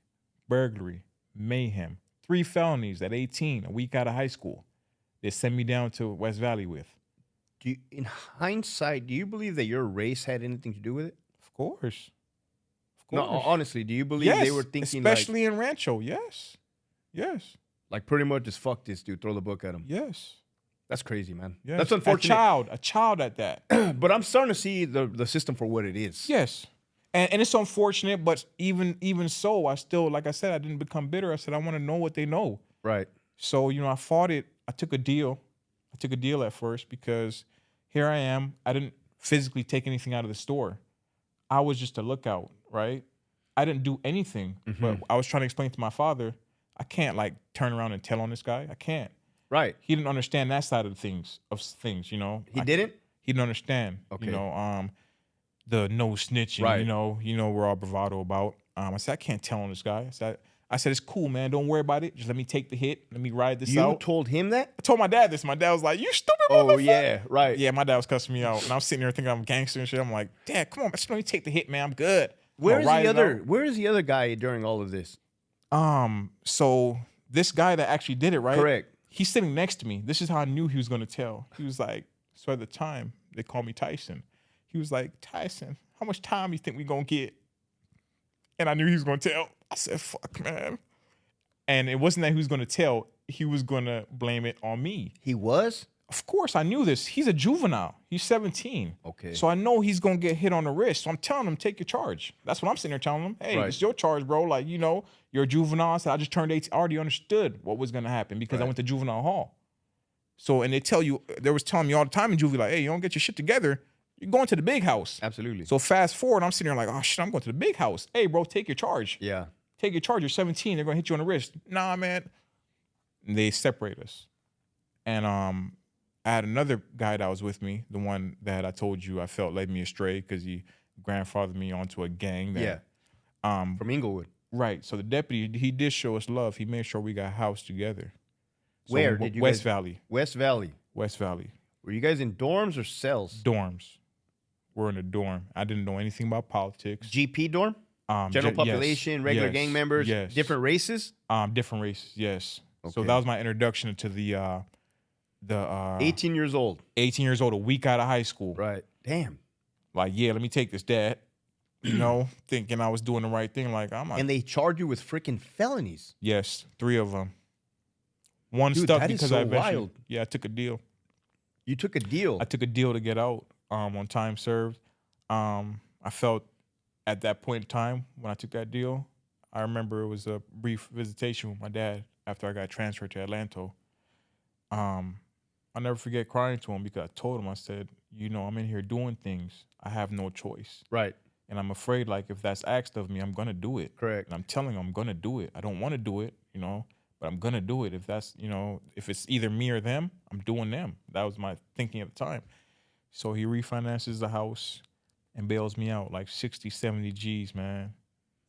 burglary, mayhem. 3 felonies at 18, a week out of high school. They sent me down to West Valley with. In hindsight, do you believe that your race had anything to do with it? Of course. No, honestly, do you believe they were thinking especially in Rancho, yes. Like pretty much just fuck this dude, throw the book at him? Yes. That's crazy, man. Yes. That's unfortunate. A child at that. But I'm starting to see the system for what it is. Yes. And it's unfortunate, but even so, I still, like I said, I didn't become bitter. I said, I want to know what they know. Right. So, I fought it. I took a deal. At first because here I am. I didn't physically take anything out of the store. I was just a lookout, right? I didn't do anything, but I was trying to explain to my father, I can't like turn around and tell on this guy. I can't. Right. He didn't understand that side of things, He didn't? He didn't understand. Okay. The no snitching, right. We're all bravado about. I said, I can't tell on this guy. I said, it's cool, man. Don't worry about it. Just let me take the hit. Let me ride this out. You told him that? I told my dad this. My dad was like, you stupid motherfucker. Oh, yeah, right. Yeah, my dad was cussing me out. And I was sitting there thinking I'm a gangster and shit. I'm like, Dad, come on. Just let me take the hit, man. I'm good. Where is the other guy during all of this? So this guy that actually did it, right? Correct. He's sitting next to me. This is how I knew he was going to tell. He was like, so at the time, they called me Tyson. He was like, Tyson, how much time you think we going to get? And I knew he was going to tell. I said, fuck, man. And it wasn't that he was going to tell. He was going to blame it on me. He was? Of course, I knew this. He's a juvenile. He's 17. Okay. So I know he's going to get hit on the wrist. So I'm telling him, take your charge. That's what I'm sitting there telling him. Hey, it's your charge, bro. Like, you know, you're a juvenile. So I just turned 18. I already understood what was going to happen because I went to juvenile hall. So, and they was telling me all the time in juvie, like, hey, you don't get your shit together, you're going to the big house. Absolutely. So fast forward, I'm sitting there like, oh, shit, I'm going to the big house. Hey, bro, take your charge. Yeah. Take your charge. You're 17. They're going to hit you on the wrist. Nah, man. And they separate us. And I had another guy that was with me, the one that I told you I felt led me astray because he grandfathered me onto a gang. That, from Inglewood. Right. So the deputy, he did show us love. He made sure we got a house together. So Where did you West guys? Valley. West Valley. West Valley. Were you guys in dorms or cells? Dorms. We're in a dorm. I didn't know anything about politics. GP dorm? General population, regular gang members, different races? Different races, yes. Okay. So that was my introduction to the 18 years old. 18 years old, a week out of high school. Right. Damn. Like, yeah, let me take this, Dad. You know, thinking I was doing the right thing. Like, I'm And they charge you with freaking felonies. Yes, 3 of them. One Dude, stuck that is because so I eventually, wild. Yeah, I took a deal. You took a deal. I took a deal to get out on time served. I felt at that point in time when I took that deal, I remember it was a brief visitation with my dad after I got transferred to Atlanta. I'll never forget crying to him because I told him, I said, you know, I'm in here doing things. I have no choice. Right. And I'm afraid, like, if that's asked of me, I'm going to do it. Correct. And I'm telling him I'm going to do it. I don't want to do it, you know, but I'm going to do it. If that's, you know, if it's either me or them, I'm doing them. That was my thinking at the time. So he refinances the house and bails me out like 60, 70 G's, man.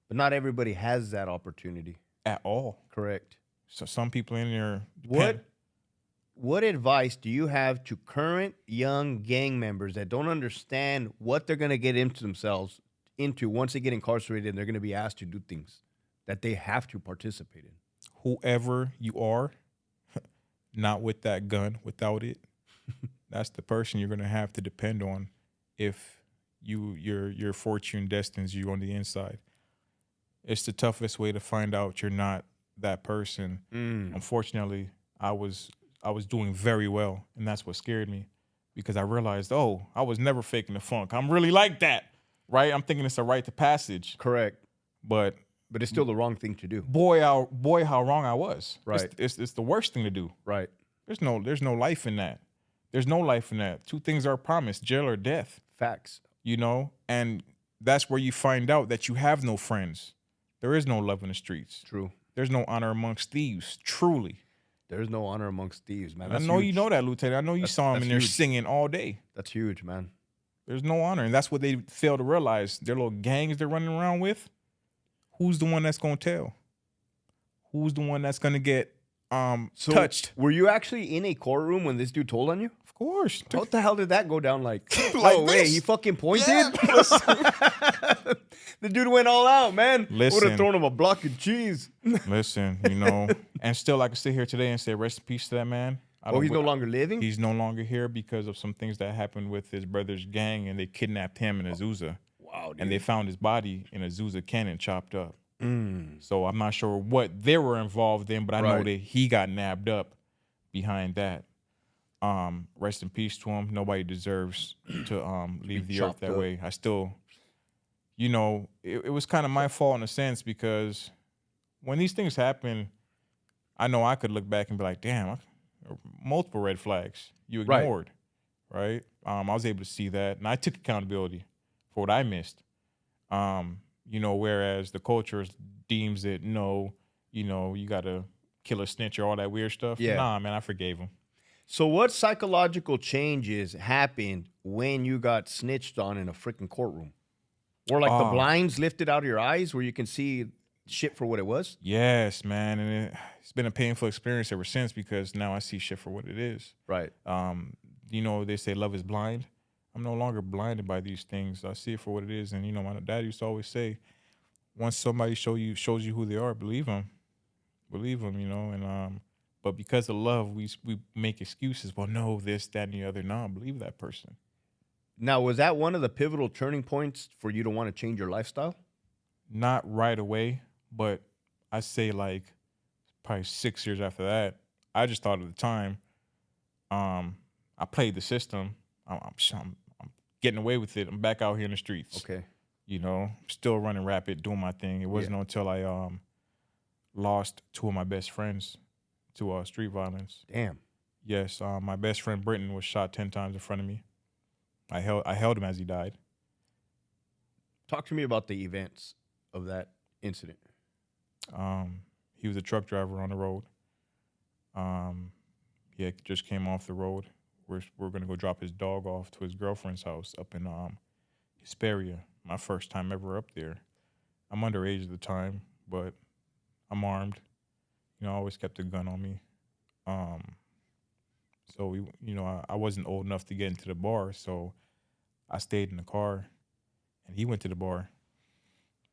But not everybody has that opportunity. At all. Correct. So some people in there. What advice do you have to current young gang members that don't understand what they're going to get into themselves into once they get incarcerated and they're going to be asked to do things that they have to participate in? Whoever you are, not with that gun, without it, that's the person you're going to have to depend on if your fortune destines you on the inside. It's the toughest way to find out you're not that person. Unfortunately, I was doing very well, and that's what scared me because I realized, oh, I was never faking the funk. I'm really like that, right? I'm thinking it's a rite of passage. Correct. But it's still the wrong thing to do. Boy, how wrong I was. Right. It's the worst thing to do. Right. There's no life in that. There's no life in that. 2 things are promised, jail or death. Facts. You know, and that's where you find out that you have no friends. There is no love in the streets. True. There's no honor amongst thieves, truly. There's no honor amongst thieves, man. I know huge. you know that, Lieutenant. I know you saw him in there huge. singing all day. That's huge, man. There's no honor, and that's what they fail to realize. Their little gangs they're running around with, who's the one that's going to tell? Who's the one that's going to get touched? Were you actually in a courtroom when this dude told on you? Of course. What the hell did that go down like? Like oh, this? wait, he fucking pointed? Yeah. The dude went all out, man. Would Listen. have thrown him a block of cheese. Listen, you know, and still I can sit here today and say rest in peace to that man. He's no longer living? He's no longer here because of some things that happened with his brother's gang, and they kidnapped him in Azusa. Wow, dude. And they found his body in Azusa Canyon chopped up. So I'm not sure what they were involved in, but I know that he got nabbed up behind that. Rest in peace to him. Nobody deserves to leave the earth that way. I still, you know, it was kind of my fault in a sense because when these things happen, I know I could look back and be like, damn, multiple red flags you ignored, right? I was able to see that, and I took accountability for what I missed. You know, whereas the culture deems it, no, you know, you got to kill a snitch or all that weird stuff. Yeah. Nah, man, I forgave him. So what psychological changes happened when you got snitched on in a freaking courtroom? Or like the blinds lifted out of your eyes where you can see shit for what it was? Yes, man. And it's been a painful experience ever since because now I see shit for what it is. Right. You know, they say love is blind. I'm no longer blinded by these things. I see it for what it is. And, you know, my dad used to always say, once somebody shows you who they are, believe them. believe him, and but because of love, we make excuses. Well, no, this, that, and the other. No, believe that person. Now, was that one of the pivotal turning points for you to want to change your lifestyle? Not right away, but I say like probably 6 years after that. I just thought at the time, I played the system. I'm getting away with it. I'm back out here in the streets. Okay. Still running rapid, doing my thing. It wasn't until I lost two of my best friends to street violence. Damn. Yes, my best friend Britton was shot 10 times in front of me. I held him as he died. Talk to me about the events of that incident. He was a truck driver on the road. He had just came off the road. We're gonna go drop his dog off to his girlfriend's house up in Hesperia. My first time ever up there. I'm underage at the time, but I'm armed. I always kept a gun on me. So I wasn't old enough to get into the bar, so I stayed in the car, and he went to the bar,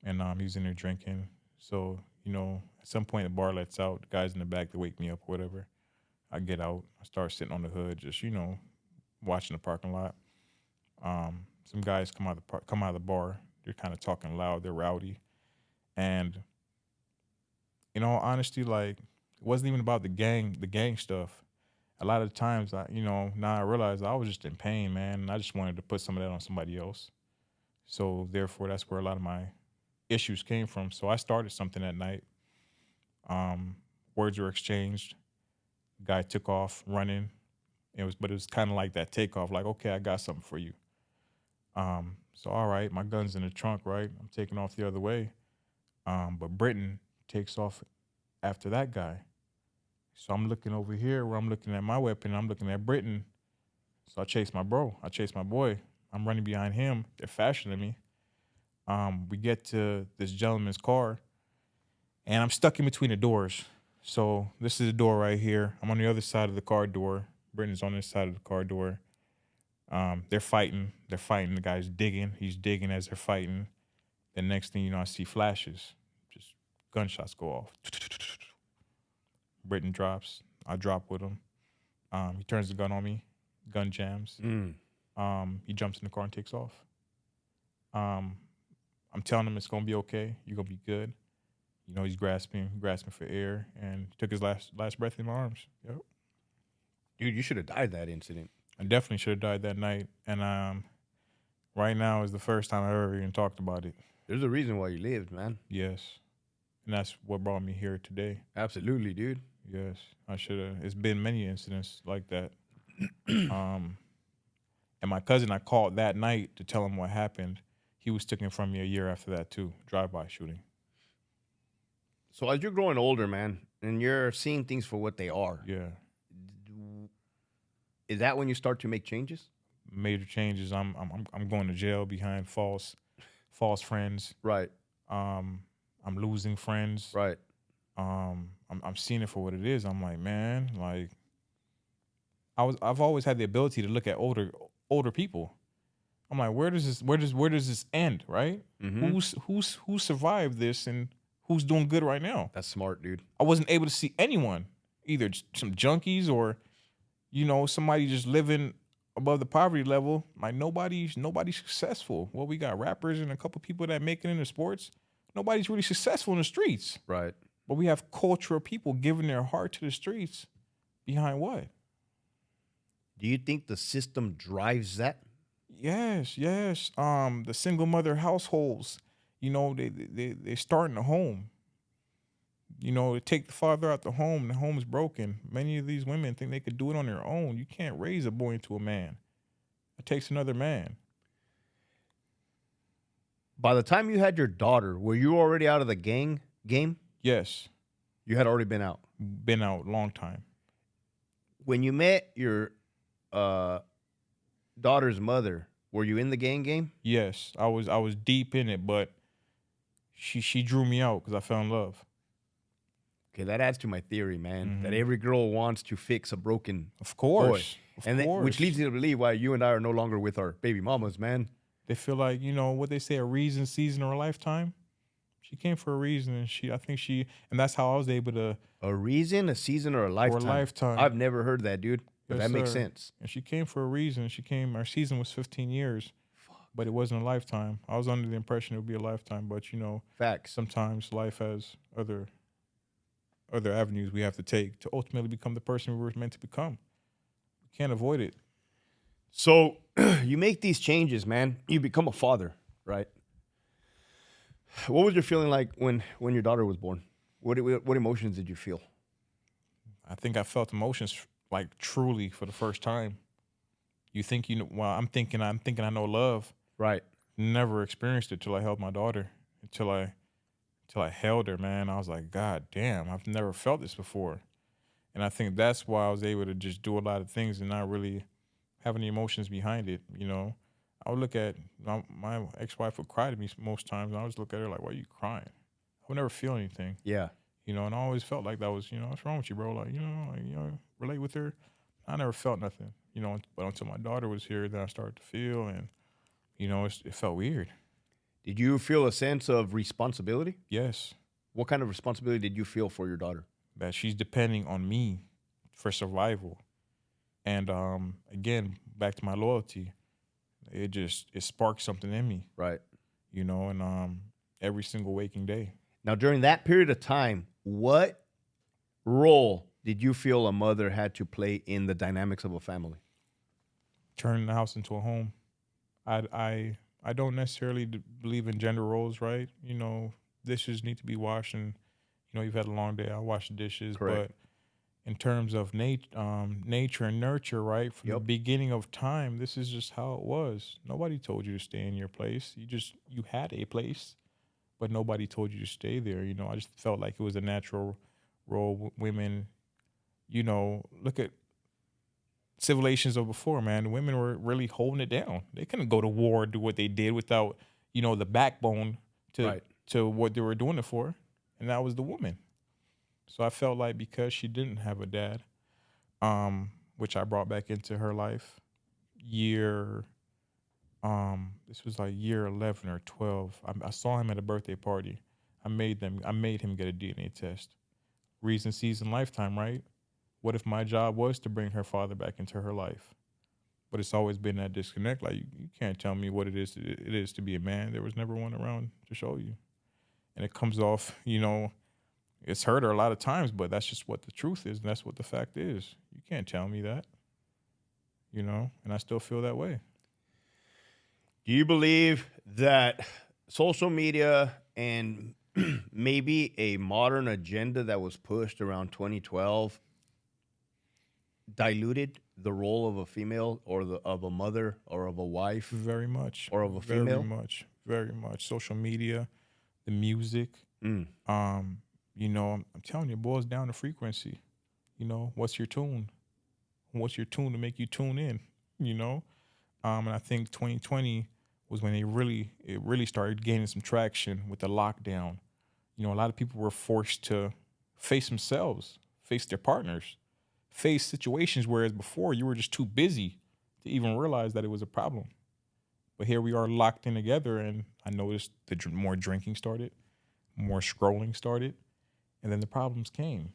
and he was in there drinking. So at some point the bar lets out. The guys in the back, they wake me up, or whatever. I get out. I start sitting on the hood, just watching the parking lot. Some guys come out of the bar. They're kind of talking loud. They're rowdy, and in all honesty, like, it wasn't even about the gang stuff. A lot of the times, now I realize I was just in pain, man, and I just wanted to put some of that on somebody else. So therefore, that's where a lot of my issues came from. So I started something that night. Words were exchanged. Guy took off running. But it was kind of like that takeoff, like, okay, I got something for you. So all right, my gun's in the trunk, right? I'm taking off the other way. But Britton takes off after that guy. So I'm looking over here where I'm looking at my weapon. I'm looking at Britton. So I chase my bro. I chase my boy. I'm running behind him. They're fashioning me. We get to this gentleman's car, and I'm stuck in between the doors. So this is the door right here. I'm on the other side of the car door. Britton's on this side of the car door. They're fighting. The guy's digging. He's digging as they're fighting. The next thing you know, I see flashes. Just gunshots go off. Britton drops. I drop with him. He turns the gun on me. Gun jams. He jumps in the car and takes off. I'm telling him it's gonna be okay. You're gonna be good. He's grasping for air, and took his last breath in my arms. Yep. Dude, you should have died that incident. I definitely should have died that night. And right now is the first time I've ever even talked about it. There's a reason why you lived, man. Yes. And that's what brought me here today. Absolutely, dude. Yes. I should have. It's been many incidents like that. And my cousin, I called that night to tell him what happened. He was taken from me a year after that too. Drive-by shooting. So as you're growing older, man, and you're seeing things for what they are. Yeah. Is that when you start to make changes? Major changes. I'm going to jail behind false friends. Right. I'm losing friends. Right. I'm seeing it for what it is. I'm like, man, like, I've always had the ability to look at older people. I'm like, where does this end, right? Mm-hmm. Who survived this and who's doing good right now? That's smart, dude. I wasn't able to see anyone, either some junkies or, somebody just living above the poverty level. Like, nobody's successful. Well, we got rappers and a couple people that make it into sports. Nobody's really successful in the streets. Right. But we have cultural people giving their heart to the streets. Behind what? Do you think the system drives that? Yes. The single mother households, they start in the home. They take the father out the home is broken. Many of these women think they could do it on their own. You can't raise a boy into a man. It takes another man. By the time you had your daughter, were you already out of the gang game? Yes. You had already been out. Been out a long time. When you met your daughter's mother, were you in the gang game? Yes, I was deep in it, but she drew me out because I fell in love. Okay, that adds to my theory, man. That every girl wants to fix a broken Of course. boy. Which leads me to believe why you and I are no longer with our baby mamas, man. They feel like, what they say, a reason, season, or a lifetime. She came for a reason, and and that's how I was able to A reason, a season, or a lifetime? for a lifetime. I've never heard that, dude. But Yes, that makes sir. sense. And she came for a reason. Our season was 15 years, but it wasn't a lifetime. I was under the impression it would be a lifetime, but Facts. sometimes life has other avenues we have to take to ultimately become the person we were meant to become. We can't avoid it. So you make these changes, man. You become a father, right? What was your feeling like when your daughter was born? What emotions did you feel? I think I felt emotions like truly for the first time. You think well, I'm thinking I know love. Right. Never experienced it till I held my daughter. Until I held her, man. I was like, God damn, I've never felt this before. And I think that's why I was able to just do a lot of things and not really have any emotions behind it. I would look at my ex-wife would cry to me most times, and I always look at her like, why are you crying? I would never feel anything. Yeah. And I always felt like that was, what's wrong with you, bro? Like, relate with her. I never felt nothing, but until my daughter was here, then I started to feel, and, it felt weird. Did you feel a sense of responsibility? Yes. What kind of responsibility did you feel for your daughter? That she's depending on me for survival. And again, back to my loyalty, it sparked something in me. Right. And every single waking day. Now, during that period of time, what role did you feel a mother had to play in the dynamics of a family? Turning the house into a home. I don't necessarily believe in gender roles, right? Dishes need to be washed, and you've had a long day. I wash the dishes. Correct. But in terms of nature and nurture, right? From the beginning of time, this is just how it was. Nobody told you to stay in your place. You had a place, but nobody told you to stay there. I just felt like it was a natural role. Women, look at civilizations of before, man. Women were really holding it down. They couldn't go to war, do what they did without, the backbone to what they were doing it for. And that was the woman. So I felt like because she didn't have a dad, which I brought back into her life, this was like year 11 or 12. I saw him at a birthday party. I made him get a DNA test. Reason, season, lifetime, right? What if my job was to bring her father back into her life? But it's always been that disconnect. Like, you can't tell me what it is to be a man. There was never one around to show you. And it comes off, it's hurt her a lot of times, but that's just what the truth is, and that's what the fact is. You can't tell me that, and I still feel that way. Do you believe that social media and maybe a modern agenda that was pushed around 2012 diluted the role of a female or of a mother or of a wife? Very much. Or of a female? Very much. Social media, the music. I'm telling you, it boils down to frequency. What's your tune? What's your tune to make you tune in? And I think 2020 was when it really started gaining some traction with the lockdown. A lot of people were forced to face themselves, face their partners, face situations, whereas before you were just too busy to even realize that it was a problem. But here we are locked in together, and I noticed more drinking started, more scrolling started, and then the problems came,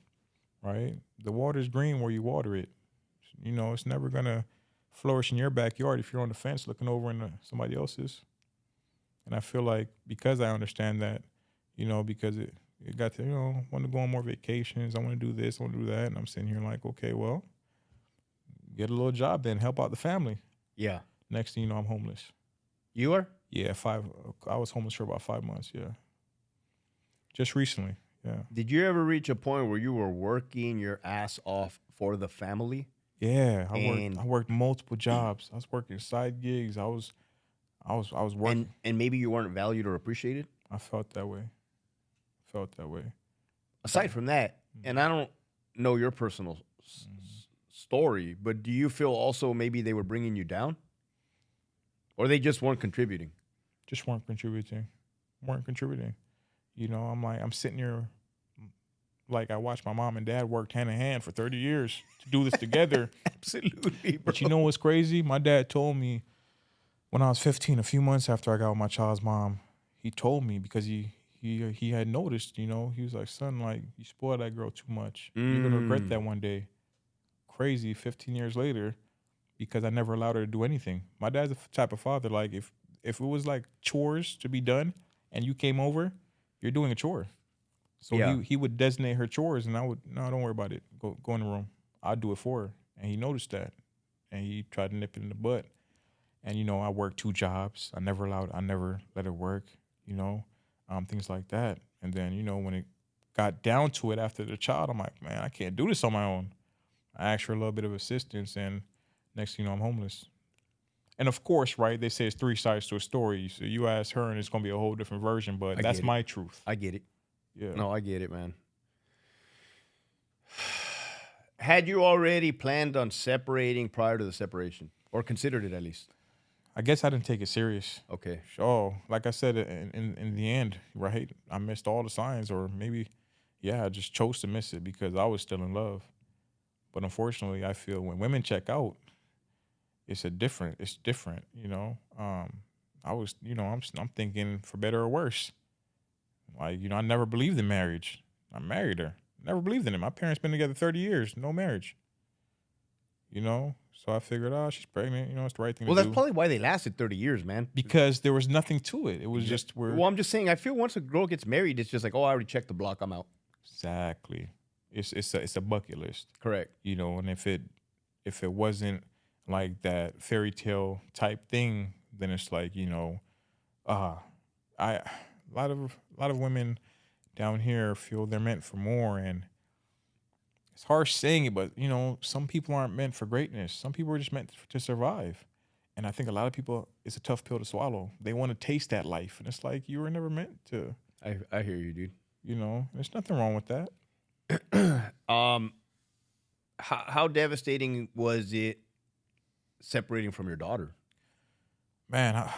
right? The water's green where you water it. It's never going to flourish in your backyard if you're on the fence looking over into somebody else's. And I feel like because I understand that, because it got to, want to go on more vacations. I want to do this, I want to do that. And I'm sitting here like, okay, well, get a little job then, help out the family. Yeah. Next thing you know, I'm homeless. You are? Yeah, I was homeless for about 5 months, yeah. Just recently, yeah. Did you ever reach a point where you were working your ass off for the family? Yeah, I worked multiple jobs. I was working side gigs. I was working. And maybe you weren't valued or appreciated? I felt that way. Aside from that, and I don't know your personal story, but do you feel also maybe they were bringing you down? Or they just weren't contributing? Just weren't contributing. I'm sitting here like I watched my mom and dad work hand in hand for 30 years to do this together. Absolutely, bro. But you know what's crazy? My dad told me when I was 15, a few months after I got with my child's mom, he told me because he he had noticed, you know, he was like, son, like, you spoiled that girl too much. You're gonna regret that one day. Crazy 15 years later, because I never allowed her to do anything. My dad's the type of father, like, if it was like chores to be done and you came over, you're doing a chore. So Yeah. he would designate her chores, and I would, no, don't worry about it. Go in the room. I'll do it for her. And he noticed that, and he tried to nip it in the butt. And, you know, I worked 2 jobs. I never let her work, you know, things like that. And then, you know, when it got down to it after the child, I'm like, man, I can't do this on my own. I asked her a little bit of assistance, and next thing you know, I'm homeless. And of course, right, they say it's 3 sides to a story. So you ask her, and it's going to be a whole different version, but that's my truth. I get it. Yeah. No, I get it, man. Had you already planned on separating prior to the separation, or considered it at least? I guess I didn't take it serious. Okay. Oh, like I said, in the end, right, I missed all the signs, or maybe, yeah, I just chose to miss it because I was still in love. But unfortunately, I feel when women check out, it's different, you know. I was, you know, I'm thinking for better or worse. Like, you know, I never believed in marriage. I married her. Never believed in it. My parents been together 30 years, no marriage. You know? So I figured, oh, she's pregnant. You know, it's the right thing to do. Well, that's probably why they lasted 30 years, man. Because there was nothing to it. It was just Well, I'm just saying, I feel once a girl gets married, it's just like, oh, I already checked the block, I'm out. Exactly. It's a bucket list. Correct. You know, and if it wasn't like that fairy tale type thing, then it's like, you know, a lot of women down here feel they're meant for more, and it's harsh saying it, but you know, some people aren't meant for greatness. Some people are just meant to survive. And I think a lot of people, it's a tough pill to swallow. They want to taste that life, and it's like, you were never meant to. I hear you, dude. You know, there's nothing wrong with that. How devastating was it separating from your daughter? Man,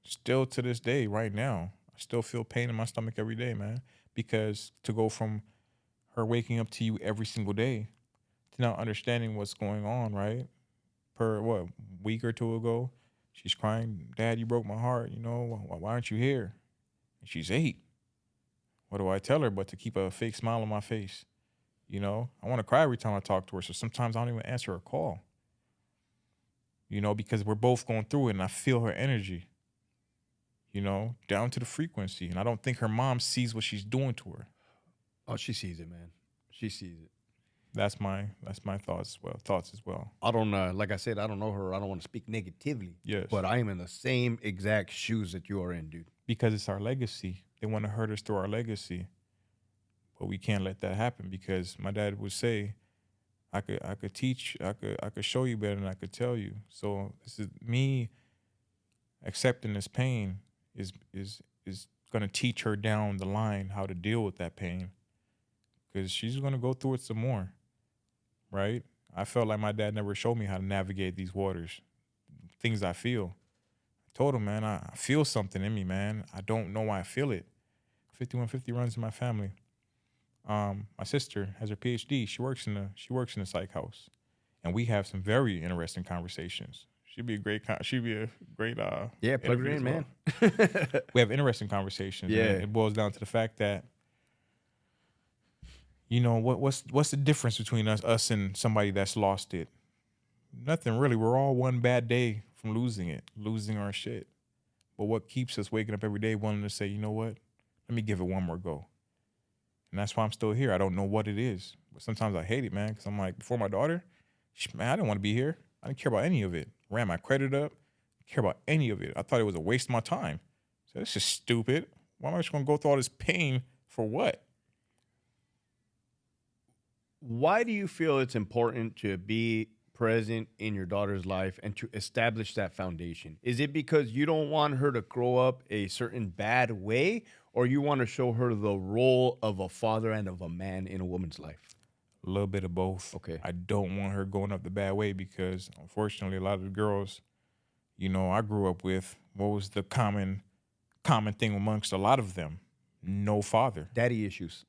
still to this day, right now, I still feel pain in my stomach every day, man. Because to go from her waking up to you every single day to now understanding what's going on, right? Per week or 2 ago, she's crying, Dad, you broke my heart. You know, why aren't you here? And she's 8. What do I tell her but to keep a fake smile on my face? You know, I want to cry every time I talk to her. So sometimes I don't even answer her call. You know, because we're both going through it, and I feel her energy, you know, down to the frequency. And I don't think her mom sees what she's doing to her. Oh, she sees it, man. She sees it. That's my thoughts as well. I don't like I said, I don't know her. I don't want to speak negatively. Yes. But I am in the same exact shoes that you are in, dude. Because it's our legacy. They want to hurt us through our legacy. But we can't let that happen, because my dad would say, I could teach, I could show you better than I could tell you. So this is me accepting this pain is gonna teach her down the line how to deal with that pain. Because she's gonna go through it some more. Right? I felt like my dad never showed me how to navigate these waters. Things I feel. I told him, man, I feel something in me, man. I don't know why I feel it. 5150 runs in my family. My sister has her PhD. She works in a psych house, and we have some very interesting conversations. She'd be a great. Yeah, plug her in, man. We have interesting conversations. Yeah, and it boils down to the fact that, you know, what's the difference between us and somebody that's lost it? Nothing really. We're all one bad day from losing our shit. But what keeps us waking up every day wanting to say, you know what? Let me give it one more go. And that's why I'm still here. I don't know what it is. But sometimes I hate it, man, because I'm like, before my daughter, man, I didn't want to be here. I didn't care about any of it. Ran my credit up. Didn't care about any of it. I thought it was a waste of my time. So this is stupid. Why am I just going to go through all this pain for what? Why do you feel it's important to be present in your daughter's life and to establish that foundation? Is it because you don't want her to grow up a certain bad way, or you want to show her the role of a father and of a man in a woman's life? A little bit of both. Okay. I don't want her going up the bad way, because unfortunately a lot of the girls, you know, I grew up with, what was the common thing amongst a lot of them? No father. Daddy issues.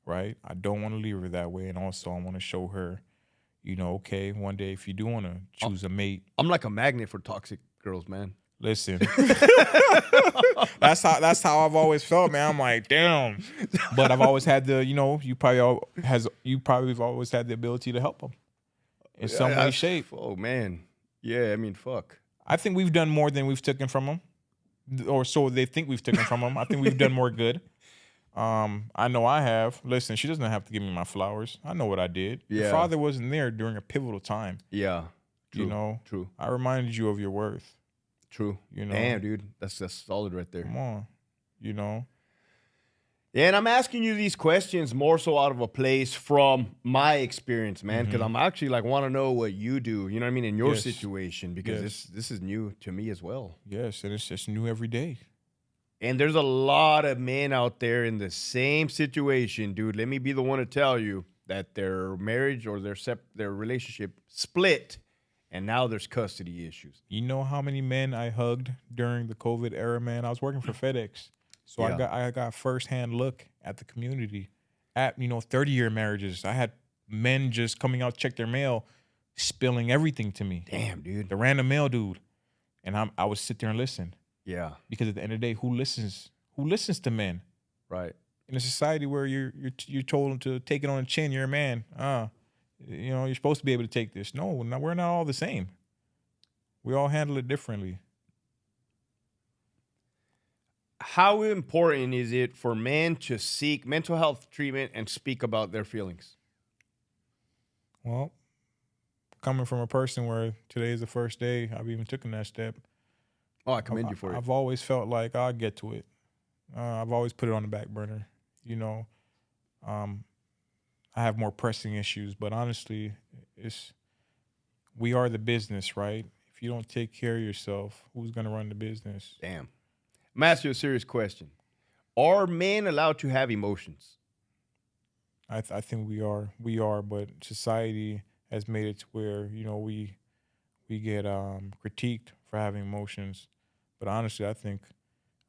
Right? I don't want to leave her that way. And also I want to show her, you know, okay, one day if you do want to choose a mate. I'm like a magnet for toxic girls, man. Listen, that's how I've always felt, man. I'm like, damn. But I've always had the, you probably have always had the ability to help them in some way, shape. Oh man, yeah. I mean, fuck. I think we've done more than we've taken from them, or so they think we've taken from them. I think we've done more good. I know I have. Listen, she doesn't have to give me my flowers. I know what I did. Yeah. Your father wasn't there during a pivotal time. Yeah. True. True. I reminded you of your worth. True. Damn, dude. That's solid right there. Come on. Yeah, and I'm asking you these questions more so out of a place from my experience, man, because I'm actually like want to know what you do, you know what I mean, in your situation, because this is new to me as well. Yes, and it's just new every day. And there's a lot of men out there in the same situation, dude. Let me be the one to tell you that their marriage or their relationship split, and now there's custody issues. You know how many men I hugged during the COVID era, man? I was working for FedEx. So I got firsthand look at the community, at 30-year marriages. I had men just coming out to check their mail, spilling everything to me. Damn, dude. The random mail dude. And I would sit there and listen. Yeah. Because at the end of the day, who listens? Who listens to men? Right. In a society where you're told to take it on the chin, you're a man. You're supposed to be able to take this. No, we're not all the same. We all handle it differently. How important is it for men to seek mental health treatment and speak about their feelings? Well, coming from a person where today is the first day I've even taken that step. Oh, I commend you for it. I've always felt like I'll get to it. I've always put it on the back burner. I have more pressing issues, but honestly, we are the business, right? If you don't take care of yourself, who's going to run the business? Damn. I'm asking you a serious question. Are men allowed to have emotions? I think we are. We are, but society has made it to where, we get critiqued for having emotions. But honestly, I think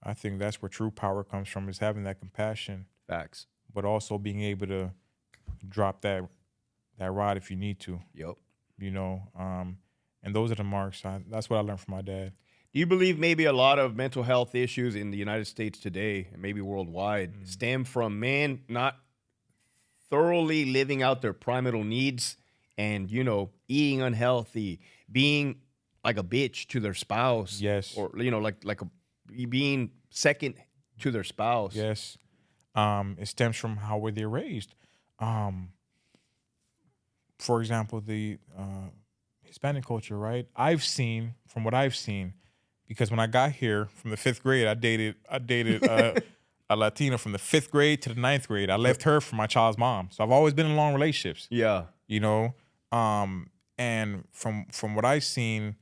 that's where true power comes from, is having that compassion. Facts. But also being able to drop that rod if you need to. Yep. And those are the marks. That's what I learned from my dad. Do you believe maybe a lot of mental health issues in the United States today, and maybe worldwide, stem from men not thoroughly living out their primal needs and, eating unhealthy, being like a bitch to their spouse? Yes. Or, being second to their spouse? Yes. It stems from how were they raised. For example, the Hispanic culture, right? From what I've seen, because when I got here from the 5th grade, I dated a Latina from the 5th grade to the 9th grade. I left her for my child's mom. So I've always been in long relationships. Yeah. And from what I've seen,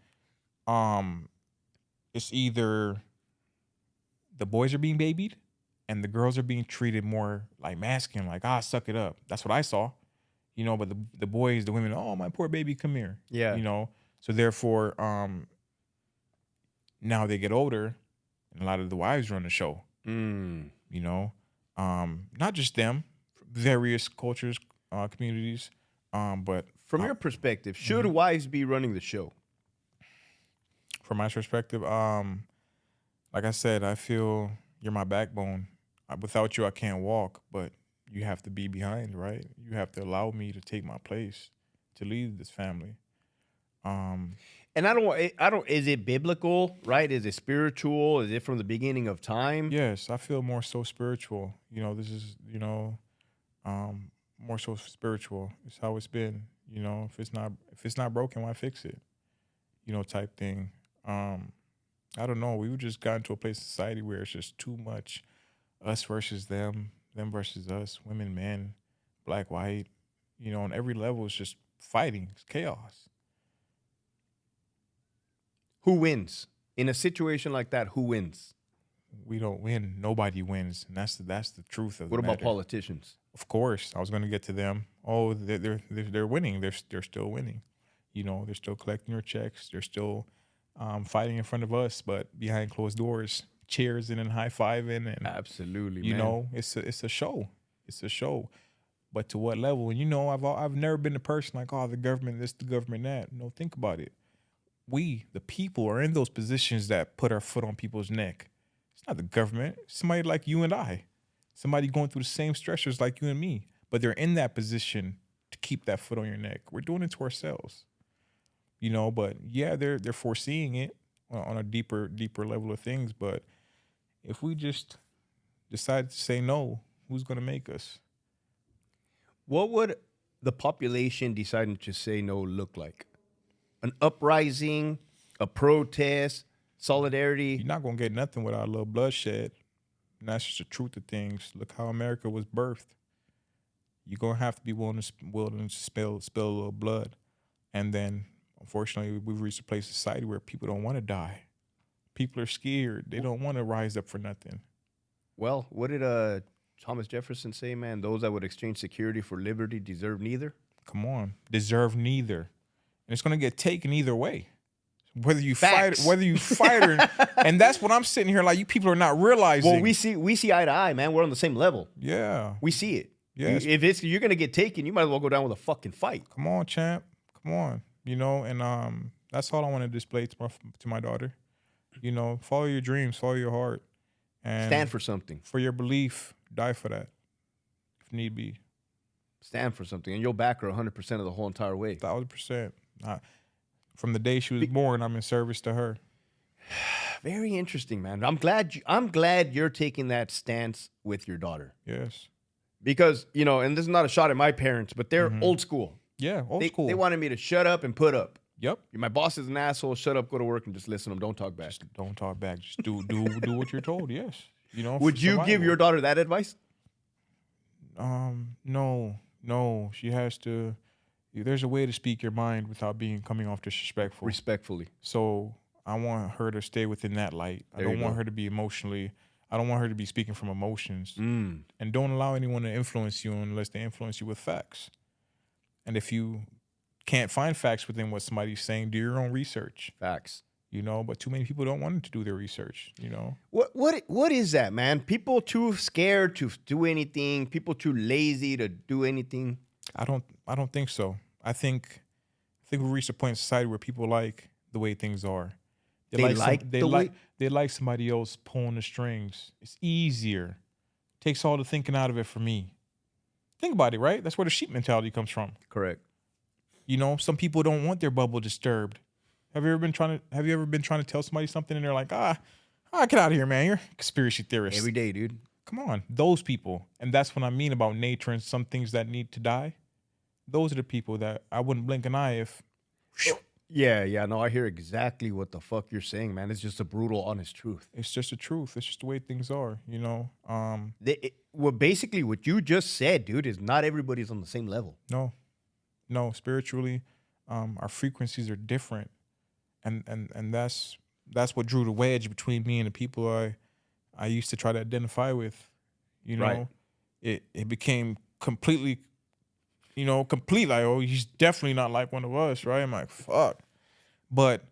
it's either the boys are being babied and the girls are being treated more like masculine, like, suck it up. That's what I saw. But the boys, the women, oh, my poor baby, come here. Yeah. So therefore, now they get older and a lot of the wives run the show. Not just them, various cultures, communities. But from your perspective, should wives be running the show? From my perspective, like I said, I feel you're my backbone. Without you, I can't walk, but you have to be behind, right? You have to allow me to take my place, to lead this family. And I don't, is it biblical, right? Is it spiritual? Is it from the beginning of time? Yes, I feel more so spiritual. This is, more so spiritual. It's how it's been. If it's not broken, why fix it? Type thing. I don't know. We've just gotten to a place in society where it's just too much us versus them versus us, women, men, black, white. On every level, it's just fighting. It's chaos. Who wins? In a situation like that, who wins? We don't win. Nobody wins. And that's the truth of What the about matter. politicians? Of course. I was going to get to them. Oh, they're winning. They're still winning. They're still collecting their checks. They're still fighting in front of us, but behind closed doors, cheersing and high-fiving. And absolutely, it's a show. It's a show. But to what level? And I've never been the person like, oh, the government this, the government that. No, think about it. we, the people, are in those positions that put our foot on people's neck. It's not the government. It's somebody like you and I. Somebody going through the same stressors like you and me. But they're in that position to keep that foot on your neck. We're doing it to ourselves. You know, but yeah, they're foreseeing it on a deeper level of things. But if we just decide to say no, who's going to make us? What would the population deciding to say no look like? An uprising, a protest, solidarity? You're not going to get nothing without a little bloodshed. And that's just the truth of things. Look how America was birthed. You're going to have to be willing to spill a little blood. And then, unfortunately, we've reached a place in society where people don't want to die. People are scared. They don't want to rise up for nothing. Well, what did Thomas Jefferson say, man? Those that would exchange security for liberty deserve neither. Come on. Deserve neither. And it's going to get taken either way. Whether you Facts. fight or and that's what I'm sitting here like, you people are not realizing. Well, we see eye to eye, man. We're on the same level. Yeah. We see it. Yes. If you're gonna get taken, you might as well go down with a fucking fight. Come on, champ. Come on. You know, and that's all I want to display to my daughter. You know, follow your dreams, follow your heart, and Stand for something. for your belief. Die for that, if need be. Stand for something, and you'll back her 100% of the whole entire way. 1,000%. From the day she was born, I'm in service to her. Very interesting, man. I'm glad you're taking that stance with your daughter. Yes. Because, you know, and this is not a shot at my parents, but they're old school. Yeah, old school. They wanted me to shut up and put up. Yep. My boss is an asshole. Shut up, go to work, and just listen to him. Don't talk back. Just don't talk back. Just do what you're told. Yes. You know. Would you give your daughter that advice? No. She has to. There's a way to speak your mind without coming off disrespectful. Respectfully. So I want her to stay within that light. I don't want her to be emotionally. I don't want her to be speaking from emotions. And don't allow anyone to influence you unless they influence you with facts. And if you can't find facts within what somebody's saying, do your own research. Facts. You know, but too many people don't want to do their research, you know. What is that, man? People too scared to do anything, people too lazy to do anything. I don't think so. I think we reached a point in society where people like the way things are. They like somebody else pulling the strings. It's easier. Takes all the thinking out of it for me. Think about it, right? That's where the sheep mentality comes from. Correct. You know, some people don't want their bubble disturbed. Have you ever been trying to tell somebody something and they're like, get out of here, man. You're a conspiracy theorist. Every day, dude. Come on, those people. And that's what I mean about nature and some things that need to die. Those are the people that I wouldn't blink an eye if. Yeah, no, I hear exactly what the fuck you're saying, man. It's just a brutal, honest truth. It's just the truth. It's just the way things are, you know. Basically, what you just said, dude, is not everybody's on the same level. No, spiritually, our frequencies are different, and that's what drew the wedge between me and the people I used to try to identify with. You know, Right. It became completely. Like, oh, he's definitely not like one of us, right? I'm like, fuck. But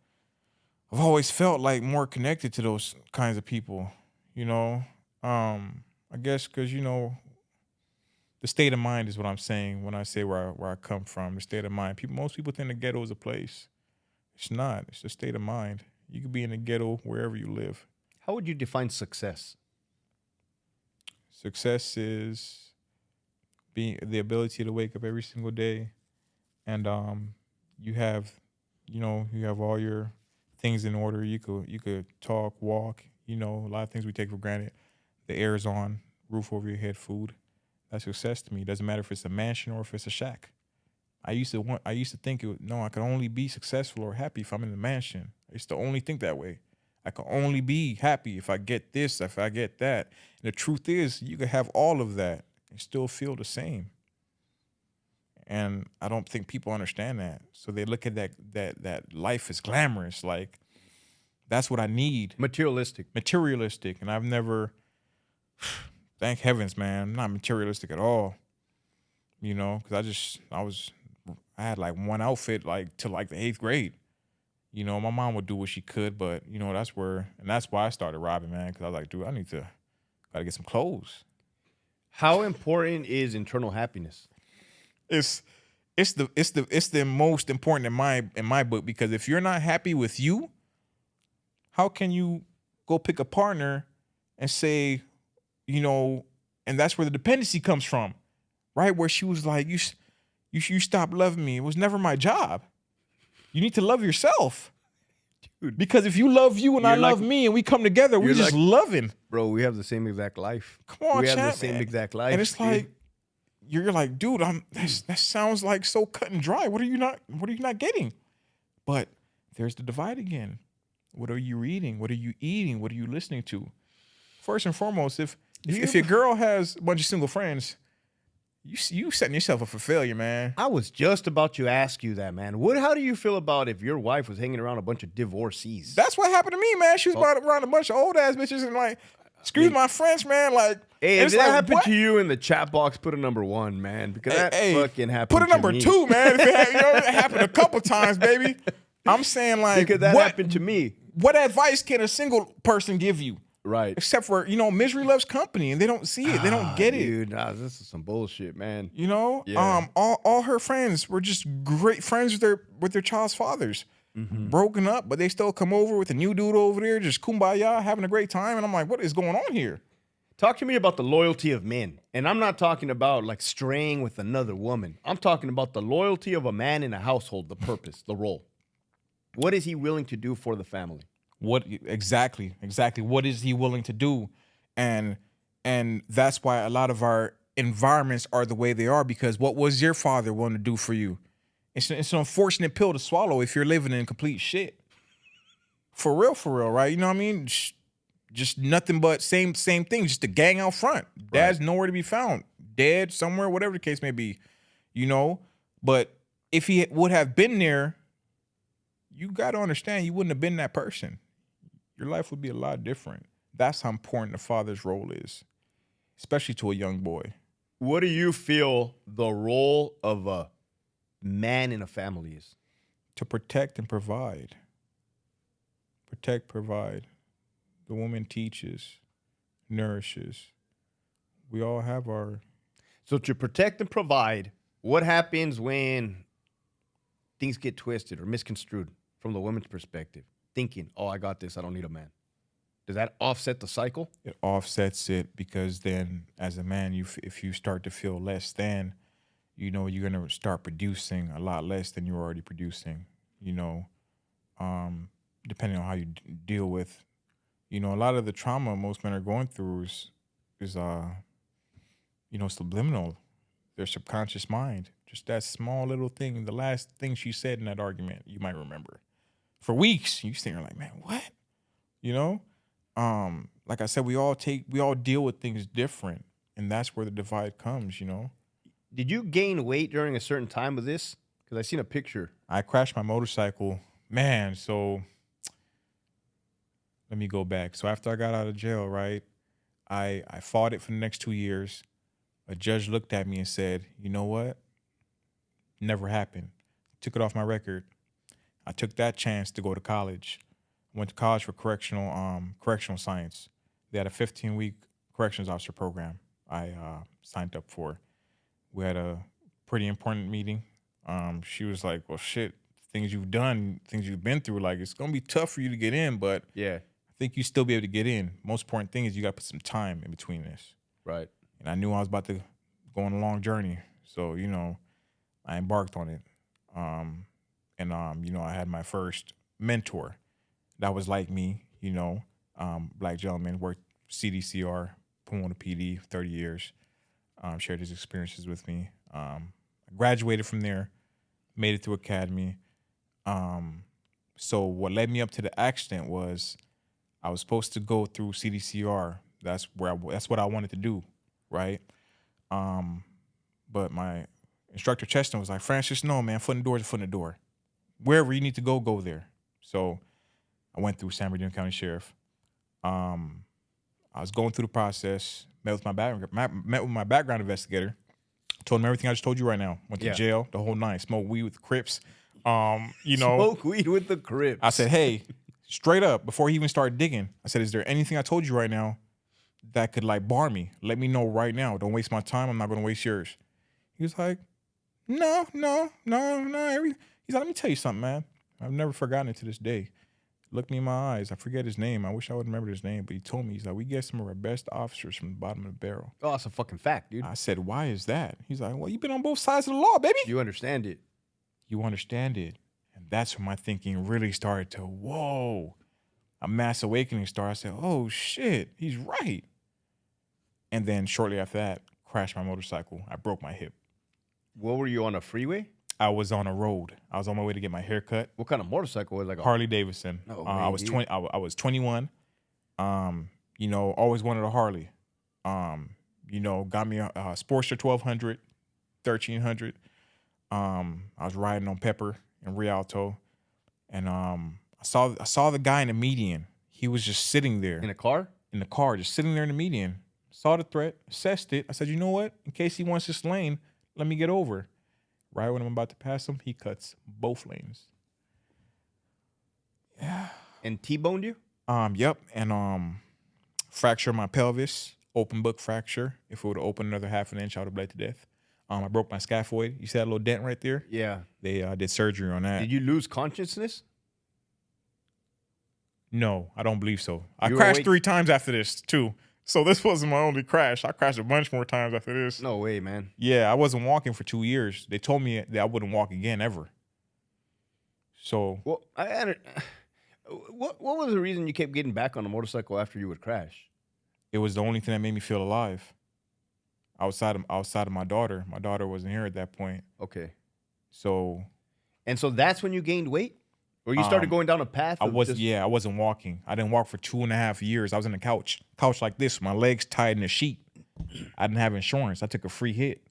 I've always felt like more connected to those kinds of people, you know? I guess because, you know, the state of mind is what I'm saying when I say where I come from, the state of mind. Most people think the ghetto is a place. It's not. It's the state of mind. You could be in the ghetto wherever you live. How would you define success? Success is the ability to wake up every single day, and you have all your things in order. You could talk, walk. You know, a lot of things we take for granted. The air is on, roof over your head, food. That's success to me. It doesn't matter if it's a mansion or if it's a shack. I used to think I could only be successful or happy if I'm in the mansion. I used to only think that way. I could only be happy if I get this, if I get that. And the truth is, you could have all of that and still feel the same. And I don't think people understand that. So they look at that life is glamorous. Like, that's what I need. Materialistic. And I've never, thank heavens, man, I'm not materialistic at all. You know, because I had like one outfit like till like the 8th grade. You know, my mom would do what she could, but you know, that's why I started robbing, man. Because I was like, dude, gotta get some clothes. How important is internal happiness? It's it's the most important in my book, because if you're not happy with you, how can you go pick a partner and say, you know, and that's where the dependency comes from, right? Where she was like, you stopped loving me. It was never my job. You need to love yourself. Dude, because if you love you and I love me and we come together, we just loving. Bro, we have the same exact life. Come on, we have chat, the same man. exact life. And it's like, you're like, dude, that sounds like so cut and dry. What are you not getting? But there's the divide again. What are you reading? What are you eating? What are you listening to? First and foremost, if your girl has a bunch of single friends, you setting yourself up for failure, man. I was just about to ask you that, man. How do you feel about if your wife was hanging around a bunch of divorcees? That's what happened to me, man. She was around a bunch of old ass bitches and like, excuse my French, man. Like, hey, if that happened to you in the chat box, put a number 1, man, because that fucking happened. Put a number to me. 2, man. If it happened a couple times, baby. I'm saying, like, because that happened to me. What advice can a single person give you? Right. Except for, misery loves company, and they don't see it. They don't get it. Dude, this is some bullshit, man. Yeah. All her friends were just great friends with their child's fathers. Mm-hmm. Broken up, but they still come over with a new dude over there, just kumbaya, having a great time. And I'm like, what is going on here? Talk to me about the loyalty of men. And I'm not talking about like straying with another woman. I'm talking about the loyalty of a man in a household, the purpose, the role. What is he willing to do for the family? Exactly. What is he willing to do? And that's why a lot of our environments are the way they are, because what was your father willing to do for you? It's an unfortunate pill to swallow if you're living in complete shit. For real, right? You know what I mean? Just nothing but same thing, just the gang out front. Dad's nowhere to be found. Dead somewhere, whatever the case may be. But if he would have been there, you got to understand, you wouldn't have been that person. Your life would be a lot different. That's how important the father's role is, especially to a young boy. What do you feel the role of a man in a family is? To protect and provide. Protect, provide. The woman teaches, nourishes. We all have our... So to protect and provide, what happens when things get twisted or misconstrued from the woman's perspective? Thinking, oh, I got this, I don't need a man. Does that offset the cycle? It offsets it, because then as a man, if you start to feel less than, you're going to start producing a lot less than you're already producing, depending on how you deal with, a lot of the trauma most men are going through is subliminal, their subconscious mind. Just that small little thing, the last thing she said in that argument, you might remember. For weeks, you sitting there like, man, what? Like I said, we all deal with things different, and that's where the divide comes, Did you gain weight during a certain time of this? Because I seen a picture. I crashed my motorcycle, man. So let me go back. So after I got out of jail, right, I fought it for the next 2 years. A judge looked at me and said, you know what? Never happened. Took it off my record. I took that chance to go to college. Went to college for correctional science. They had a 15-week corrections officer program I signed up for. We had a pretty important meeting. She was like, well, shit, things you've done, things you've been through, like, it's going to be tough for you to get in, but yeah, I think you still be able to get in. Most important thing is you got to put some time in between this. Right. And I knew I was about to go on a long journey. So, I embarked on it. I had my first mentor that was like me, black gentleman, worked CDCR, Pomona PD, 30 years, shared his experiences with me. I graduated from there, made it through academy. So what led me up to the accident was I was supposed to go through CDCR. That's what I wanted to do, right? But my instructor Cheston was like, Francis, no, man, foot in the door is a foot in the door. Wherever you need to go there. So I went through San Bernardino County Sheriff. I was going through the process, met with my background investigator, told him everything I just told you right now. Went to jail the whole night, smoked weed with the Crips. Smoke weed with the Crips. I said, hey, straight up, before he even started digging, I said, is there anything I told you right now that could bar me? Let me know right now. Don't waste my time. I'm not going to waste yours. He was like, No. He's like, let me tell you something, man. I've never forgotten it to this day. Look me in my eyes. I forget his name. I wish I would remember his name, but he told me, he's like, we get some of our best officers from the bottom of the barrel. Oh, that's a fucking fact, dude. I said, why is that? He's like, well, you've been on both sides of the law, baby. You understand it. You understand it. And that's when my thinking really started to, whoa, a mass awakening started. I said, oh shit, he's right. And then shortly after that, crashed my motorcycle. I broke my hip. What were you on, a freeway? I was on a road. I was on my way to get my hair cut. What kind of motorcycle was it? Like a Harley Davidson. No I way, was dude. 20. I was 21. You know, always wanted a Harley. You know, got me a Sportster 1200, 1300. I was riding on Pepper and Rialto, and I saw the guy in the median. He was just sitting there in a car? in the car, just sitting there in the median. Saw the threat, assessed it. I said, you know what? In case he wants this lane, let me get over. Right when I'm about to pass him, he cuts both lanes. Yeah. And T-boned you? Yep. And fracture my pelvis, open book fracture. If it would have opened another half an inch, I would have bled to death. I broke my scaphoid. You see that little dent right there? Yeah. They did surgery on that. Did you lose consciousness? No, I don't believe so. I You were crashed awake? 3 times after this too. So this wasn't my only crash. I crashed a bunch more times after this. No way, man. Yeah, I wasn't walking for 2 years. They told me that I wouldn't walk again ever. So Well, what was the reason you kept getting back on the motorcycle after you would crash? it was the only thing that made me feel alive. Outside of my daughter. My daughter wasn't here at that point. Okay. So And so that's when you gained weight? Or you started going down a path? I of was just- I wasn't walking. I didn't walk for 2.5 years. I was in a couch like this, my legs tied in a sheet. I didn't have insurance. I took a free hit.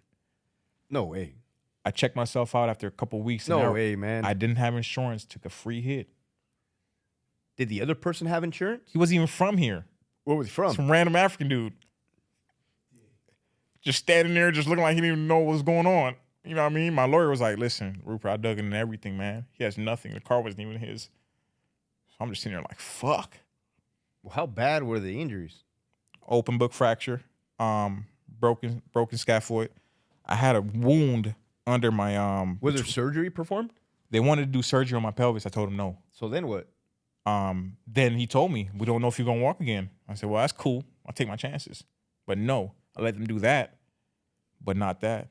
No way. I checked myself out after a couple weeks. No and way, man. I didn't have insurance. Took a free hit. Did the other person have insurance? He wasn't even from here. Where was he from? Some random African dude. Just standing there, just looking like he didn't even know what was going on. You know what I mean? My lawyer was like, listen, Rupert, I dug into everything, man. He has nothing. The car wasn't even his. So I'm just sitting there like, fuck. Well, how bad were the injuries? Open book fracture, broken scaphoid. I had a wound under my Was there surgery performed? They wanted to do surgery on my pelvis. I told him no. So then what? Then he told me, we don't know if you're gonna walk again. I said, well, that's cool. I'll take my chances. But no, I let them do that, but not that.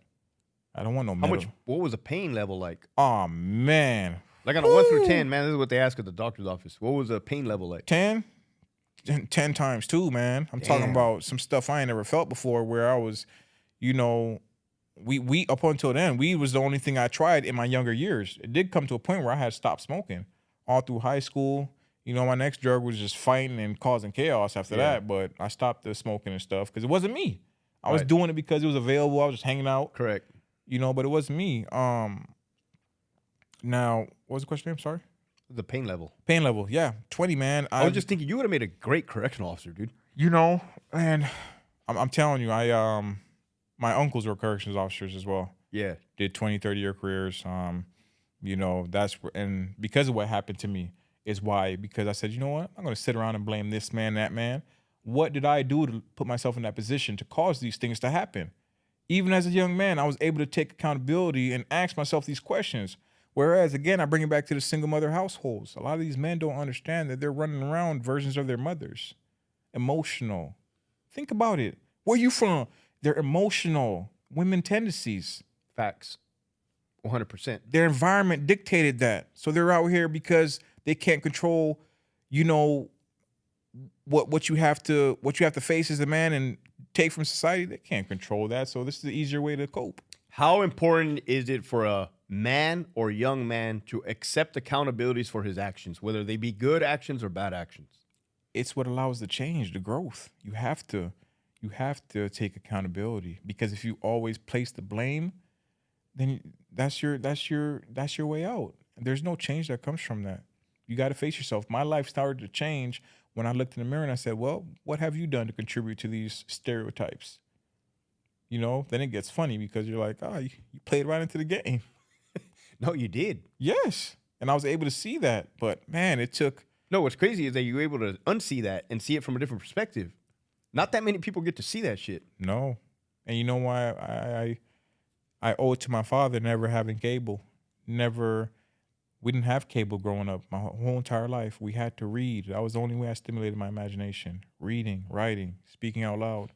I don't want no How metal. much? What was the pain level like? Oh man. Like on a 1 through 10, man, this is what they ask at the doctor's office. What was the pain level like? 10 times 2, man. I'm talking Damn. about some stuff I ain't never felt before, where I was, you know, we up until then, weed was the only thing I tried in my younger years. It did come to a point where I had stopped smoking all through high school. You know, my next drug was just fighting and causing chaos after Yeah. that, but I stopped the smoking and stuff because it wasn't me. I was Right. doing it because it was available. I was just hanging out, Correct. you know, but it wasn't me. Now, what was the question? I'm sorry. The pain level. Pain level, yeah, 20, man. I was just thinking you would have made a great correctional officer, dude. You know, and I'm telling you, my uncles were corrections officers as well. Yeah. Did 20, 30-year careers. You know, and because of what happened to me is why, because I said, you know what, I'm going to sit around and blame this man, that man. What did I do to put myself in that position to cause these things to happen? Even as a young man, I was able to take accountability and ask myself these questions. Whereas, again, I bring it back to the single mother households. A lot of these men don't understand that they're running around versions of their mothers. Emotional. Think about it. Where you from? They're emotional. Women tendencies. Facts. 100%. Their environment dictated that. So they're out here because they can't control, you know, what you have to face as a man and take from society. They can't control that. So this is the easier way to cope. How important is it for a man or young man to accept accountabilities for his actions, whether they be good actions or bad actions? It's what allows the change, the growth. You have to take accountability, because if you always place the blame, then that's your way out. There's no change that comes from that. You got to face yourself. My life started to change when I looked in the mirror and I said, well, what have you done to contribute to these stereotypes? You know, then it gets funny because you're like, oh, you played right into the game. No, you did. Yes. And I was able to see that. But man, it took. No, what's crazy is that you were able to unsee that and see it from a different perspective. Not that many people get to see that shit. No. And you know why I owe it to my father never having cable. We didn't have cable growing up. My whole entire life, we had to read. That was the only way I stimulated my imagination. Reading, writing, speaking out loud.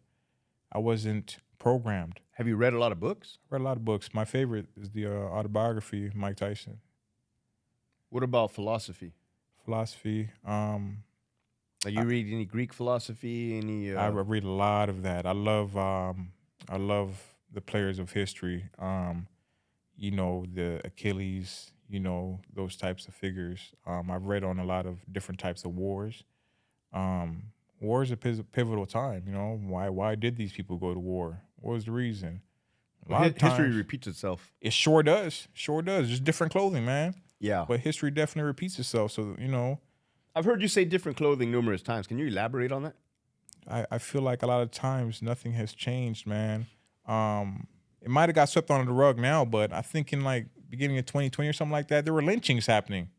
I wasn't programmed. Have you read a lot of books? I read a lot of books. My favorite is the autobiography of Mike Tyson. What about philosophy? Philosophy. Like you read any Greek philosophy? Any? I read a lot of that. I love the players of history. The Achilles. Those types of figures. I've read on a lot of different types of wars. War is a pivotal time. Why did these people go to war? What was the reason? A lot of history times, repeats itself. It sure does. Sure does. Just different clothing, man. Yeah. But history definitely repeats itself. So, I've heard you say different clothing numerous times. Can you elaborate on that? I feel like a lot of times nothing has changed, man. It might have got swept under the rug now, but I think in like beginning of 2020 or something like that, there were lynchings happening.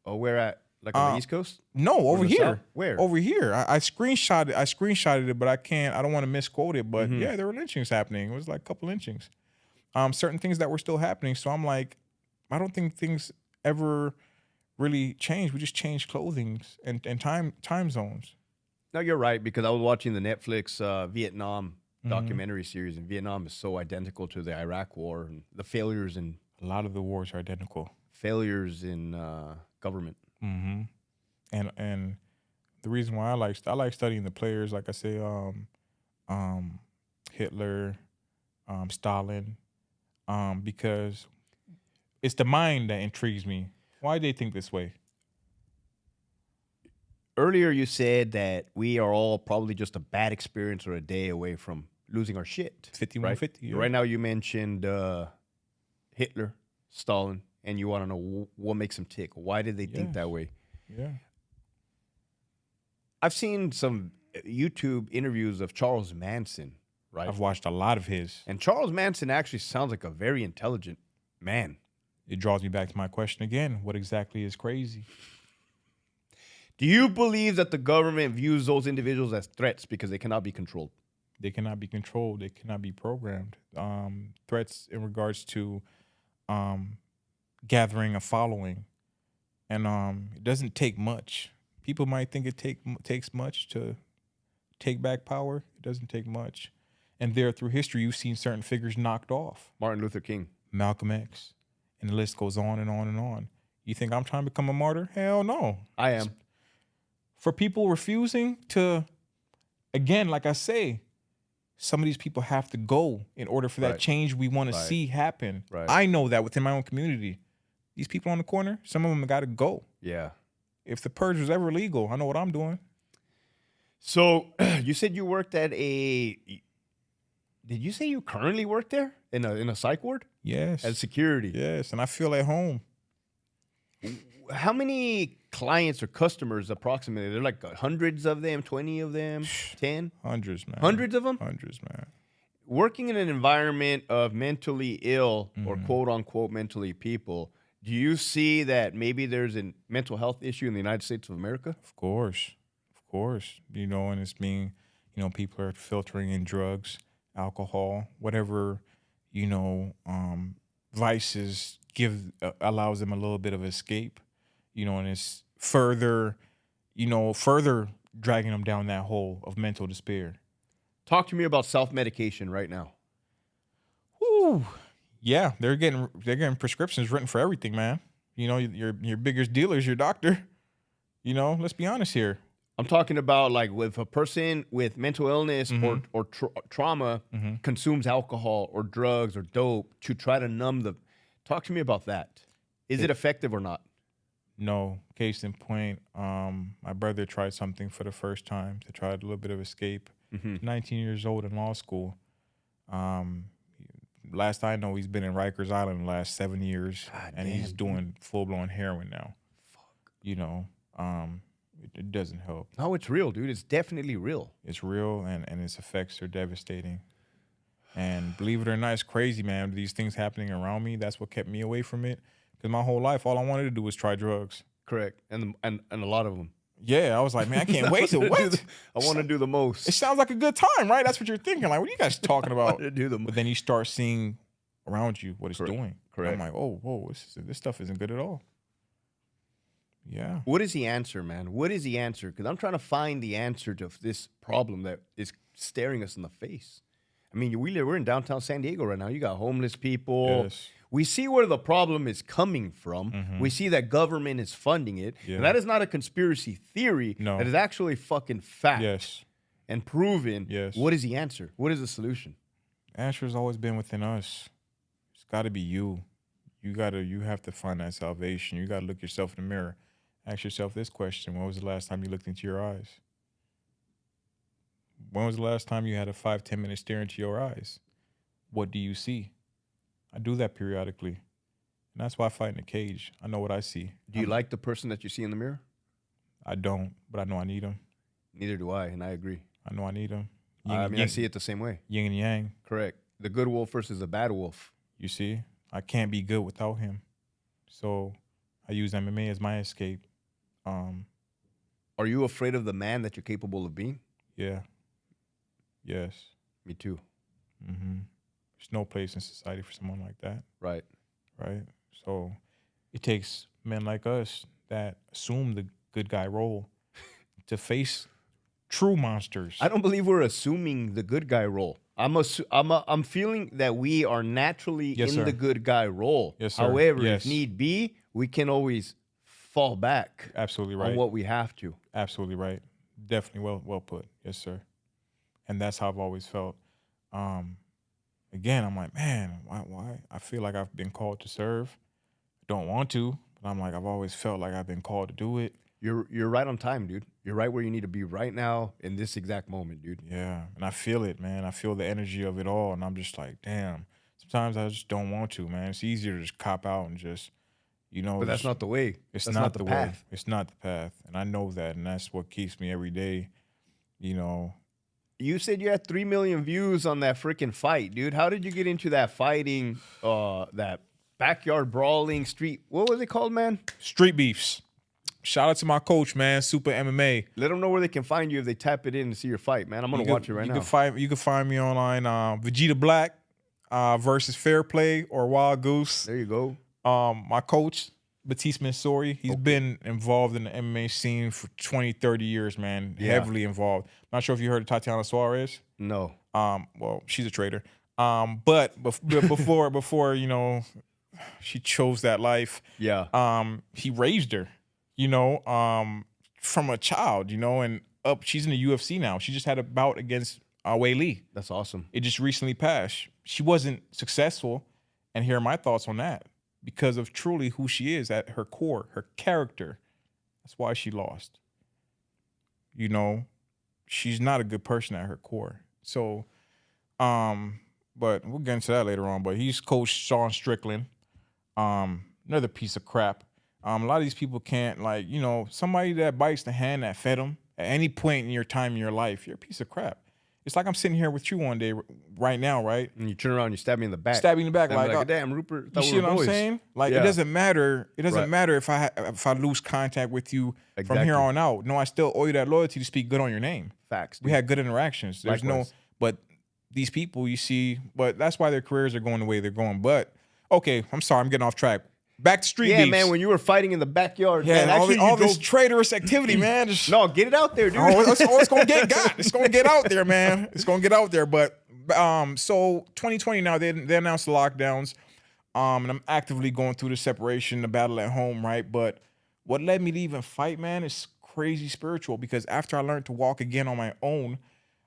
Oh, where at? Like on the East Coast? No, over here. South? Where? Over here. I screenshotted it, but I don't want to misquote it. But yeah, there were lynchings happening. It was like a couple lynchings. Certain things that were still happening. So I'm like, I don't think things ever really changed. We just changed clothing and time zones. No, you're right, because I was watching the Netflix Vietnam documentary series, and Vietnam is so identical to the Iraq War and the failures in A lot of the wars are identical. Government. Mm-hmm. And the reason why I like studying the players, like I say, Hitler, Stalin, because it's the mind that intrigues me. Why do they think this way? Earlier, you said that we are all probably just a bad experience or a day away from losing our shit. 5150. Right? Yeah. Right now, you mentioned Hitler, Stalin, and you want to know what makes them tick. Why did they think that way? Yeah. I've seen some YouTube interviews of Charles Manson, right? I've watched a lot of his. And Charles Manson actually sounds like a very intelligent man. It draws me back to my question again. What exactly is crazy? Do you believe that the government views those individuals as threats because they cannot be controlled? They cannot be controlled. They cannot be programmed. Threats in regards to gathering a following. And it doesn't take much. People might think it takes much to take back power. It doesn't take much. And there, through history, you've seen certain figures knocked off. Martin Luther King. Malcolm X. And the list goes on and on and on. You think I'm trying to become a martyr? Hell no. I am. For people refusing to, again, like I say, some of these people have to go in order for that change we want to see happen. Right. I know that within my own community. These people on the corner, some of them got to go. Yeah. If the purge was ever legal, I know what I'm doing. So you said you worked at did you say you currently work there in a psych ward? Yes. As security? Yes, and I feel at home. How many clients or customers approximately? They're like hundreds of them, 20 of them, 10? Hundreds, man. Hundreds of them? Hundreds, man. Working in an environment of mentally ill or quote unquote mentally people, do you see that maybe there's a mental health issue in the United States of America? Of course. And it's being, people are filtering in drugs, alcohol, whatever, vices allows them a little bit of escape, and it's further dragging them down that hole of mental despair. Talk to me about self-medication right now. Whew. Yeah, they're getting prescriptions written for everything, man. Your biggest dealer is your doctor. Let's be honest here. I'm talking about like with a person with mental illness or trauma consumes alcohol or drugs or dope to try to numb the. Talk to me about that. Is it effective or not? No. Case in point, my brother tried something for the first time to try a little bit of escape. 19 years old in law school. Last I know, he's been in Rikers Island the last 7 years, he's doing full-blown heroin now. Fuck. It doesn't help. No, it's real, dude. It's definitely real. It's real, and its effects are devastating. And believe it or not, it's crazy, man. These things happening around me, that's what kept me away from it. Because my whole life, all I wanted to do was try drugs. Correct. And a lot of them. Yeah, I was like, man, I can't wait to what? I want to do the most. It sounds like a good time, right? That's what you're thinking. Like, what are you guys talking about? To do the most. But then you start seeing around you, what it's Correct. doing. Correct. I'm like, oh, whoa, this stuff isn't good at all. Yeah. What is the answer, man? What is the answer? Because I'm trying to find the answer to this problem that is staring us in the face. I mean, we're in downtown San Diego right now. You got homeless people. Yes. We see where the problem is coming from. We see that government is funding it. Yeah. And that is not a conspiracy theory. No. That is actually fucking fact. Yes. And proven. Yes. What is the answer? What is the solution? Answer has always been within us. It's got to be you. You have to find that salvation. You got to look yourself in the mirror. Ask yourself this question. When was the last time you looked into your eyes? When was the last time you had a 5-10 minute stare into your eyes? What do you see? I do that periodically. And that's why I fight in a cage. I know what I see. Do you like the person that you see in the mirror? I don't, but I know I need them. Neither do I, and I agree. I know I need them. I see it the same way. Yin and yang. Correct. The good wolf versus the bad wolf. You see? I can't be good without him. So I use MMA as my escape. Are you afraid of the man that you're capable of being? Yeah. Yes. Me too. There's no place in society for someone like that. Right. Right? So it takes men like us that assume the good guy role to face true monsters. I don't believe we're assuming the good guy role. I'm feeling that we are naturally Yes, in sir. the good guy role. Yes, sir. However, Yes. if need be, we can always fall back Absolutely right. on what we have to. Absolutely right. Definitely well put. Yes, sir. And that's how I've always felt. Again, I'm like, man, why? I feel like I've been called to serve. Don't want to, but I'm like, I've always felt like I've been called to do it. You're right on time, dude. You're right where you need to be right now in this exact moment, dude. Yeah, and I feel it, man. I feel the energy of it all, and I'm just like, damn. Sometimes I just don't want to, man. It's easier to just cop out and just, But that's not the way. It's That's not the the path. way. It's not the path, and I know that, and that's what keeps me every day. You know, You said you had 3 million views on that freaking fight, dude. How did you get into that fighting, that backyard brawling street? What was it called, man? street beefs. Shout out to my coach, man. Super MMA. Let them know where they can find you if they tap it in and see your fight, man. I'm gonna watch it right now. You can find me online. Vegeta Black versus Fair Play or Wild Goose. There you go. My coach, Batiste Mansouri, he's been involved in the MMA scene for 20, 30 years, man. Yeah. Heavily involved. Not sure if you heard of Tatiana Suarez. No. Well, she's a traitor. But before you know, she chose that life. Yeah. He raised her, you know, from a child, you know, and up. She's in the UFC now. She just had a bout against Wei Lee. That's awesome. It just recently passed. She wasn't successful, and here are my thoughts on that. Because of truly who she is at her core, her character. That's why she lost. You know, she's not a good person at her core. So, but we'll get into that later on. But he's Coach Sean Strickland. Another piece of crap. A lot of these people can't, like, you know, somebody that bites the hand that fed them at any point in your time in your life, you're a piece of crap. It's like I'm sitting here with you one day right now, right? And you turn around and you stab me in the back. Stab me in the back, And I'm like, damn, Rupert. you thought see we were what I'm boys. saying? Like, Yeah. it doesn't matter. It doesn't Right. matter if I lose contact with you from Exactly. here on out. No, I still owe you that loyalty to speak good on your name. Facts. We dude. had good interactions. There's Likewise. but these people you see, but that's why their careers are going the way they're going. But okay, I'm sorry, I'm getting off track. Back to street Yeah, beefs. man. When you were fighting in the backyard, yeah, man. and Actually, all you this drove- traitorous activity, man. Just, No, get it out there, dude. it's gonna get got. It's gonna get out there, man. It's gonna get out there. But so 2020 now they announced the lockdowns, and I'm actively going through the separation, the battle at home, right? But what led me to even fight, man, is crazy spiritual. Because after I learned to walk again on my own,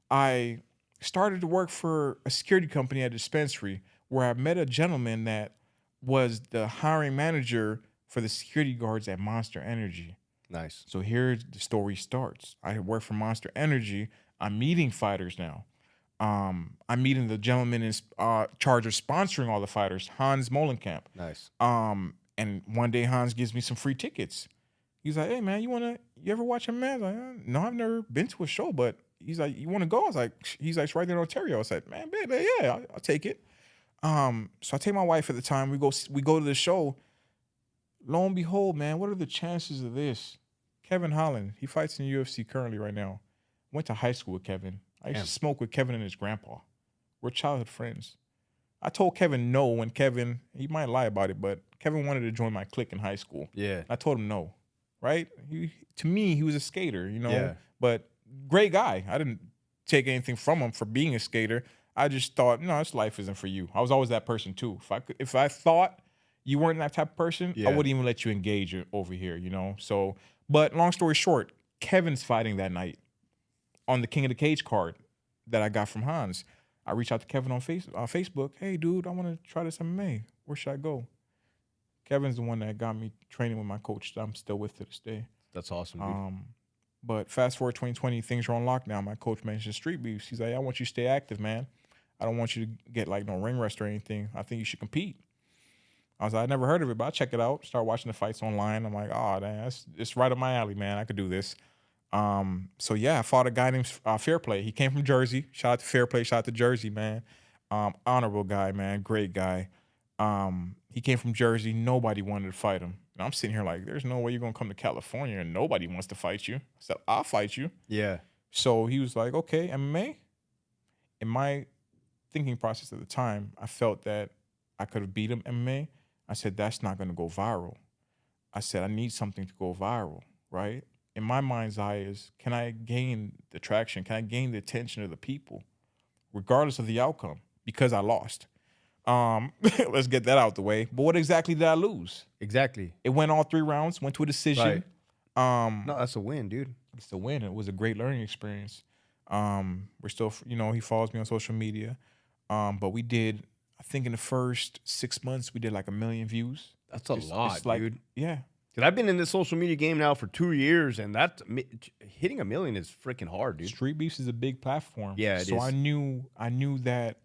I started to work for a security company at a dispensary where I met a gentleman that was the hiring manager for the security guards at Monster Energy. Nice. So here the story starts. I work for Monster Energy. I'm meeting fighters now. I'm meeting the gentleman in charge of sponsoring all the fighters, Hans Molenkamp. Nice. And one day Hans gives me some free tickets. He's like, "Hey man, you ever watch a man?" I was like, "No, I've never been to a show," but he's like, "You want to go?" I was like, "He's like, it's right there in Ontario." I was like, "Man, baby, yeah, I'll take it." So I take my wife at the time. We go to the show. Lo and behold, man, what are the chances of this? Kevin Holland, he fights in the UFC currently right now. Went to high school with Kevin. I used to smoke with Kevin and his grandpa. We're childhood friends. I told Kevin no when Kevin, he might lie about it, but Kevin wanted to join my clique in high school. Yeah. I told him no, right? To me, he was a skater, you know, Yeah. but great guy. I didn't take anything from him for being a skater. I just thought, no, this life isn't for you. I was always that person too. If I thought you weren't that type of person, Yeah. I wouldn't even let you engage over here, you know? So, but long story short, Kevin's fighting that night on the King of the Cage card that I got from Hans. I reached out to Kevin on Facebook. Hey, dude, I want to try this MMA. Where should I go? Kevin's the one that got me training with my coach that I'm still with to this day. That's awesome, dude. But fast forward 2020, things are on lockdown. My coach mentioned street beefs. He's like, I want you to stay active, man. I don't want you to get like no ring rust or anything. I think you should compete. I was like, I never heard of it, but I'll check it out. Start watching the fights online. I'm like, oh, damn, it's right up my alley, man. I could do this. So yeah, I fought a guy named Fairplay. He came from Jersey. Shout out to Fairplay. Shout out to Jersey, man. Honorable guy, man. Great guy. He came from Jersey. Nobody wanted to fight him. And I'm sitting here like, there's no way you're going to come to California and nobody wants to fight you. I said, I'll fight you. Yeah. So he was like, okay, MMA. In my thinking process at the time, I felt that I could have beat him MMA. I said, that's not going to go viral. I said, I need something to go viral, right? In my mind's eye is, can I gain the traction? Can I gain the attention of the people, regardless of the outcome? Because I lost. Let's get that out the way. But what exactly did I lose? Exactly. It went all 3 rounds, went to a decision. Right. No, that's a win, dude. It's a win. It was a great learning experience. We're still, you know, he follows me on social media. But we did, I think in the first 6 months, we did like 1 million views. That's a lot, it's like, dude. Yeah. Because I've been in this social media game now for 2 years, and hitting 1 million is freaking hard, dude. Street Beefs is a big platform. Yeah, it is. So I knew that.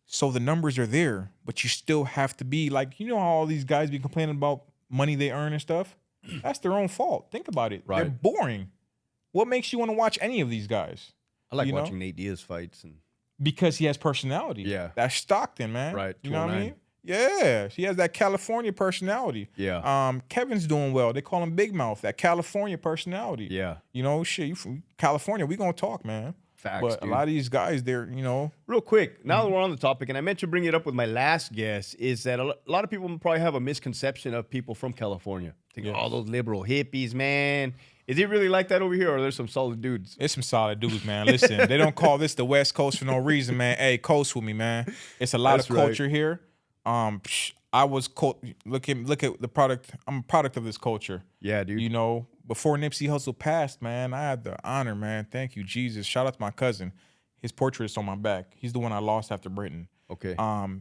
So the numbers are there, but you still have to be like, you know how all these guys be complaining about money they earn and stuff? That's their own fault. Think about it. Right. They're boring. What makes you want to watch any of these guys? I like watching Nate Diaz fights. Because he has personality. Yeah. That's Stockton, man. Right. You know what I mean? Yeah. He has that California personality. Yeah. Kevin's doing well. They call him Big Mouth, that California personality. Yeah. You know, shit, you from California, we gonna talk, man. Facts, but dude. A lot of these guys, they're, you know. Real quick, now that we're on the topic, and I meant to bring it up with my last guest, is that a lot of people probably have a misconception of people from California. Think all those liberal hippies, man. Is it really like that over here, or are there some solid dudes? It's some solid dudes, man. Listen, they don't call this the West Coast for no reason, man. Hey, coast with me, man. It's a lot of culture here. I was look at the product. I'm a product of this culture. Yeah, dude. You know, before Nipsey Hussle passed, man, I had the honor, man. Thank you, Jesus. Shout out to my cousin. His portrait is on my back. He's the one I lost after Britain. Okay.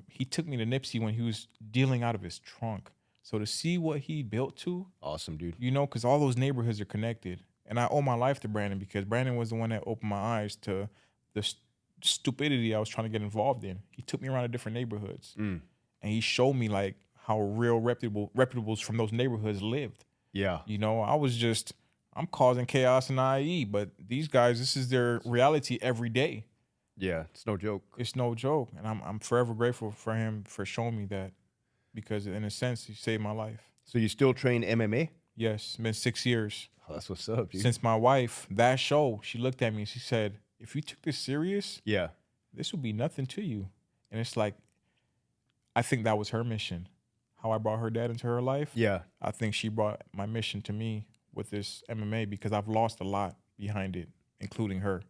He took me to Nipsey when he was dealing out of his trunk. So to see what he built to, awesome, dude. You know, because all those neighborhoods are connected, and I owe my life to Brandon because Brandon was the one that opened my eyes to the stupidity I was trying to get involved in. He took me around to different neighborhoods, and he showed me like how real reputables from those neighborhoods lived. Yeah, you know, I'm causing chaos in IE, but these guys, this is their reality every day. Yeah, it's no joke. It's no joke, and I'm forever grateful for him for showing me that. Because in a sense, he saved my life. So you still train MMA? Yes, it's been 6 years. Oh, that's what's up, dude. Since my wife, that show, she looked at me and she said, if you took this serious, yeah, this would be nothing to you. And it's like, I think that was her mission. How I brought her dad into her life. Yeah. I think she brought my mission to me with this MMA because I've lost a lot behind it, including her.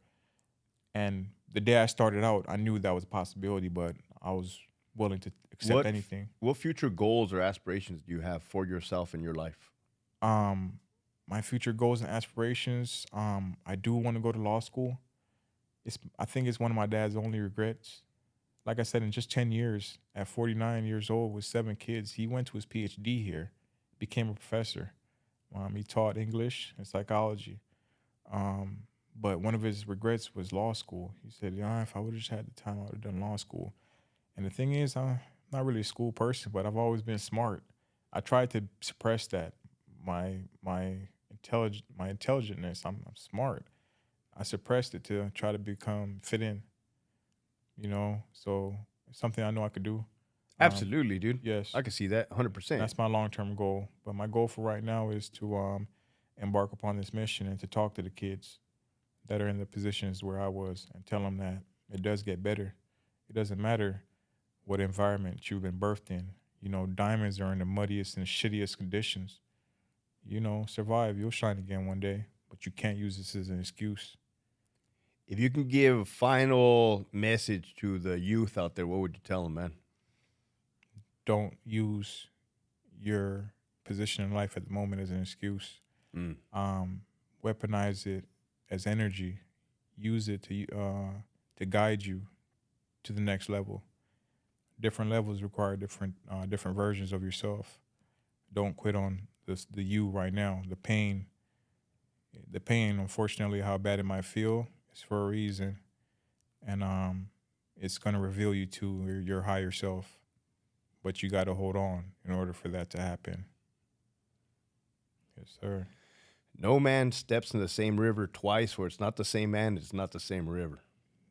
And the day I started out, I knew that was a possibility, but I was willing to accept anything. What future goals or aspirations do you have for yourself in your life? My future goals and aspirations, I do want to go to law school. I think it's one of my dad's only regrets. Like I said, in just 10 years, at 49 years old with 7 kids, he went to his PhD here, became a professor. He taught English and psychology. But one of his regrets was law school. He said, yeah, if I would have just had the time, I would have done law school. And the thing is, I'm not really a school person, but I've always been smart. I tried to suppress that, my intelligentness. I'm smart. I suppressed it to try to fit in, you know. So it's something I know I could do. Absolutely, dude. Yes, I can see that 100%. That's my long-term goal. But my goal for right now is to embark upon this mission and to talk to the kids that are in the positions where I was and tell them that it does get better. It doesn't matter what environment you've been birthed in. You know, diamonds are in the muddiest and shittiest conditions. You know, survive. You'll shine again one day, but you can't use this as an excuse. If you can give a final message to the youth out there, what would you tell them, man? Don't use your position in life at the moment as an excuse. Weaponize it as energy. Use it to guide you to the next level. Different levels require different versions of yourself. Don't quit on the you right now. The pain, unfortunately, how bad it might feel, is for a reason, and it's gonna reveal you to your higher self. But you got to hold on in order for that to happen. Yes, sir. No man steps in the same river twice, where it's not the same man, it's not the same river.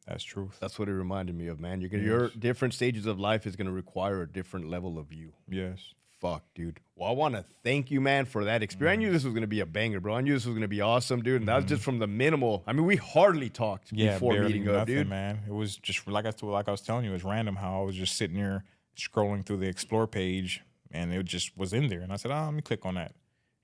That's truth. That's what it reminded me of, man. Yes. Your different stages of life is going to require a different level of you. Yes. Fuck, dude. Well, I want to thank you, man, for that experience. I knew this was going to be a banger, bro. I knew this was going to be awesome, dude. And that was just from the minimal. I mean, we hardly talked before barely meeting up, nothing, dude. man. It was just like I was telling you, it was random how I was just sitting there scrolling through the explore page, and it just was in there. And I said, let me click on that.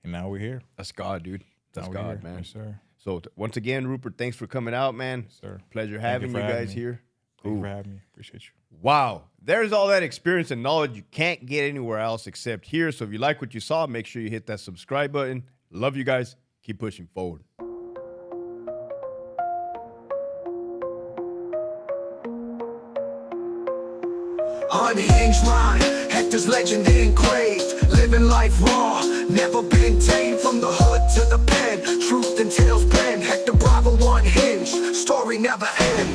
And now we're here. That's God, dude. That's Now we're God, here. man. Yes, sir. So once again, Rupert, thanks for coming out, man. Yes, sir. Pleasure Thank having you for having guys me. here. Thank you Cool. for having me. Appreciate you. Wow. There's all that experience and knowledge you can't get anywhere else except here. So if you like what you saw, make sure you hit that subscribe button. Love you guys. Keep pushing forward. Unhinged mind, Hector's legend engraved. Living life raw, never been tamed. From the hood to the pen, truth and tales pen. Hector Bravo unhinged, story never ends.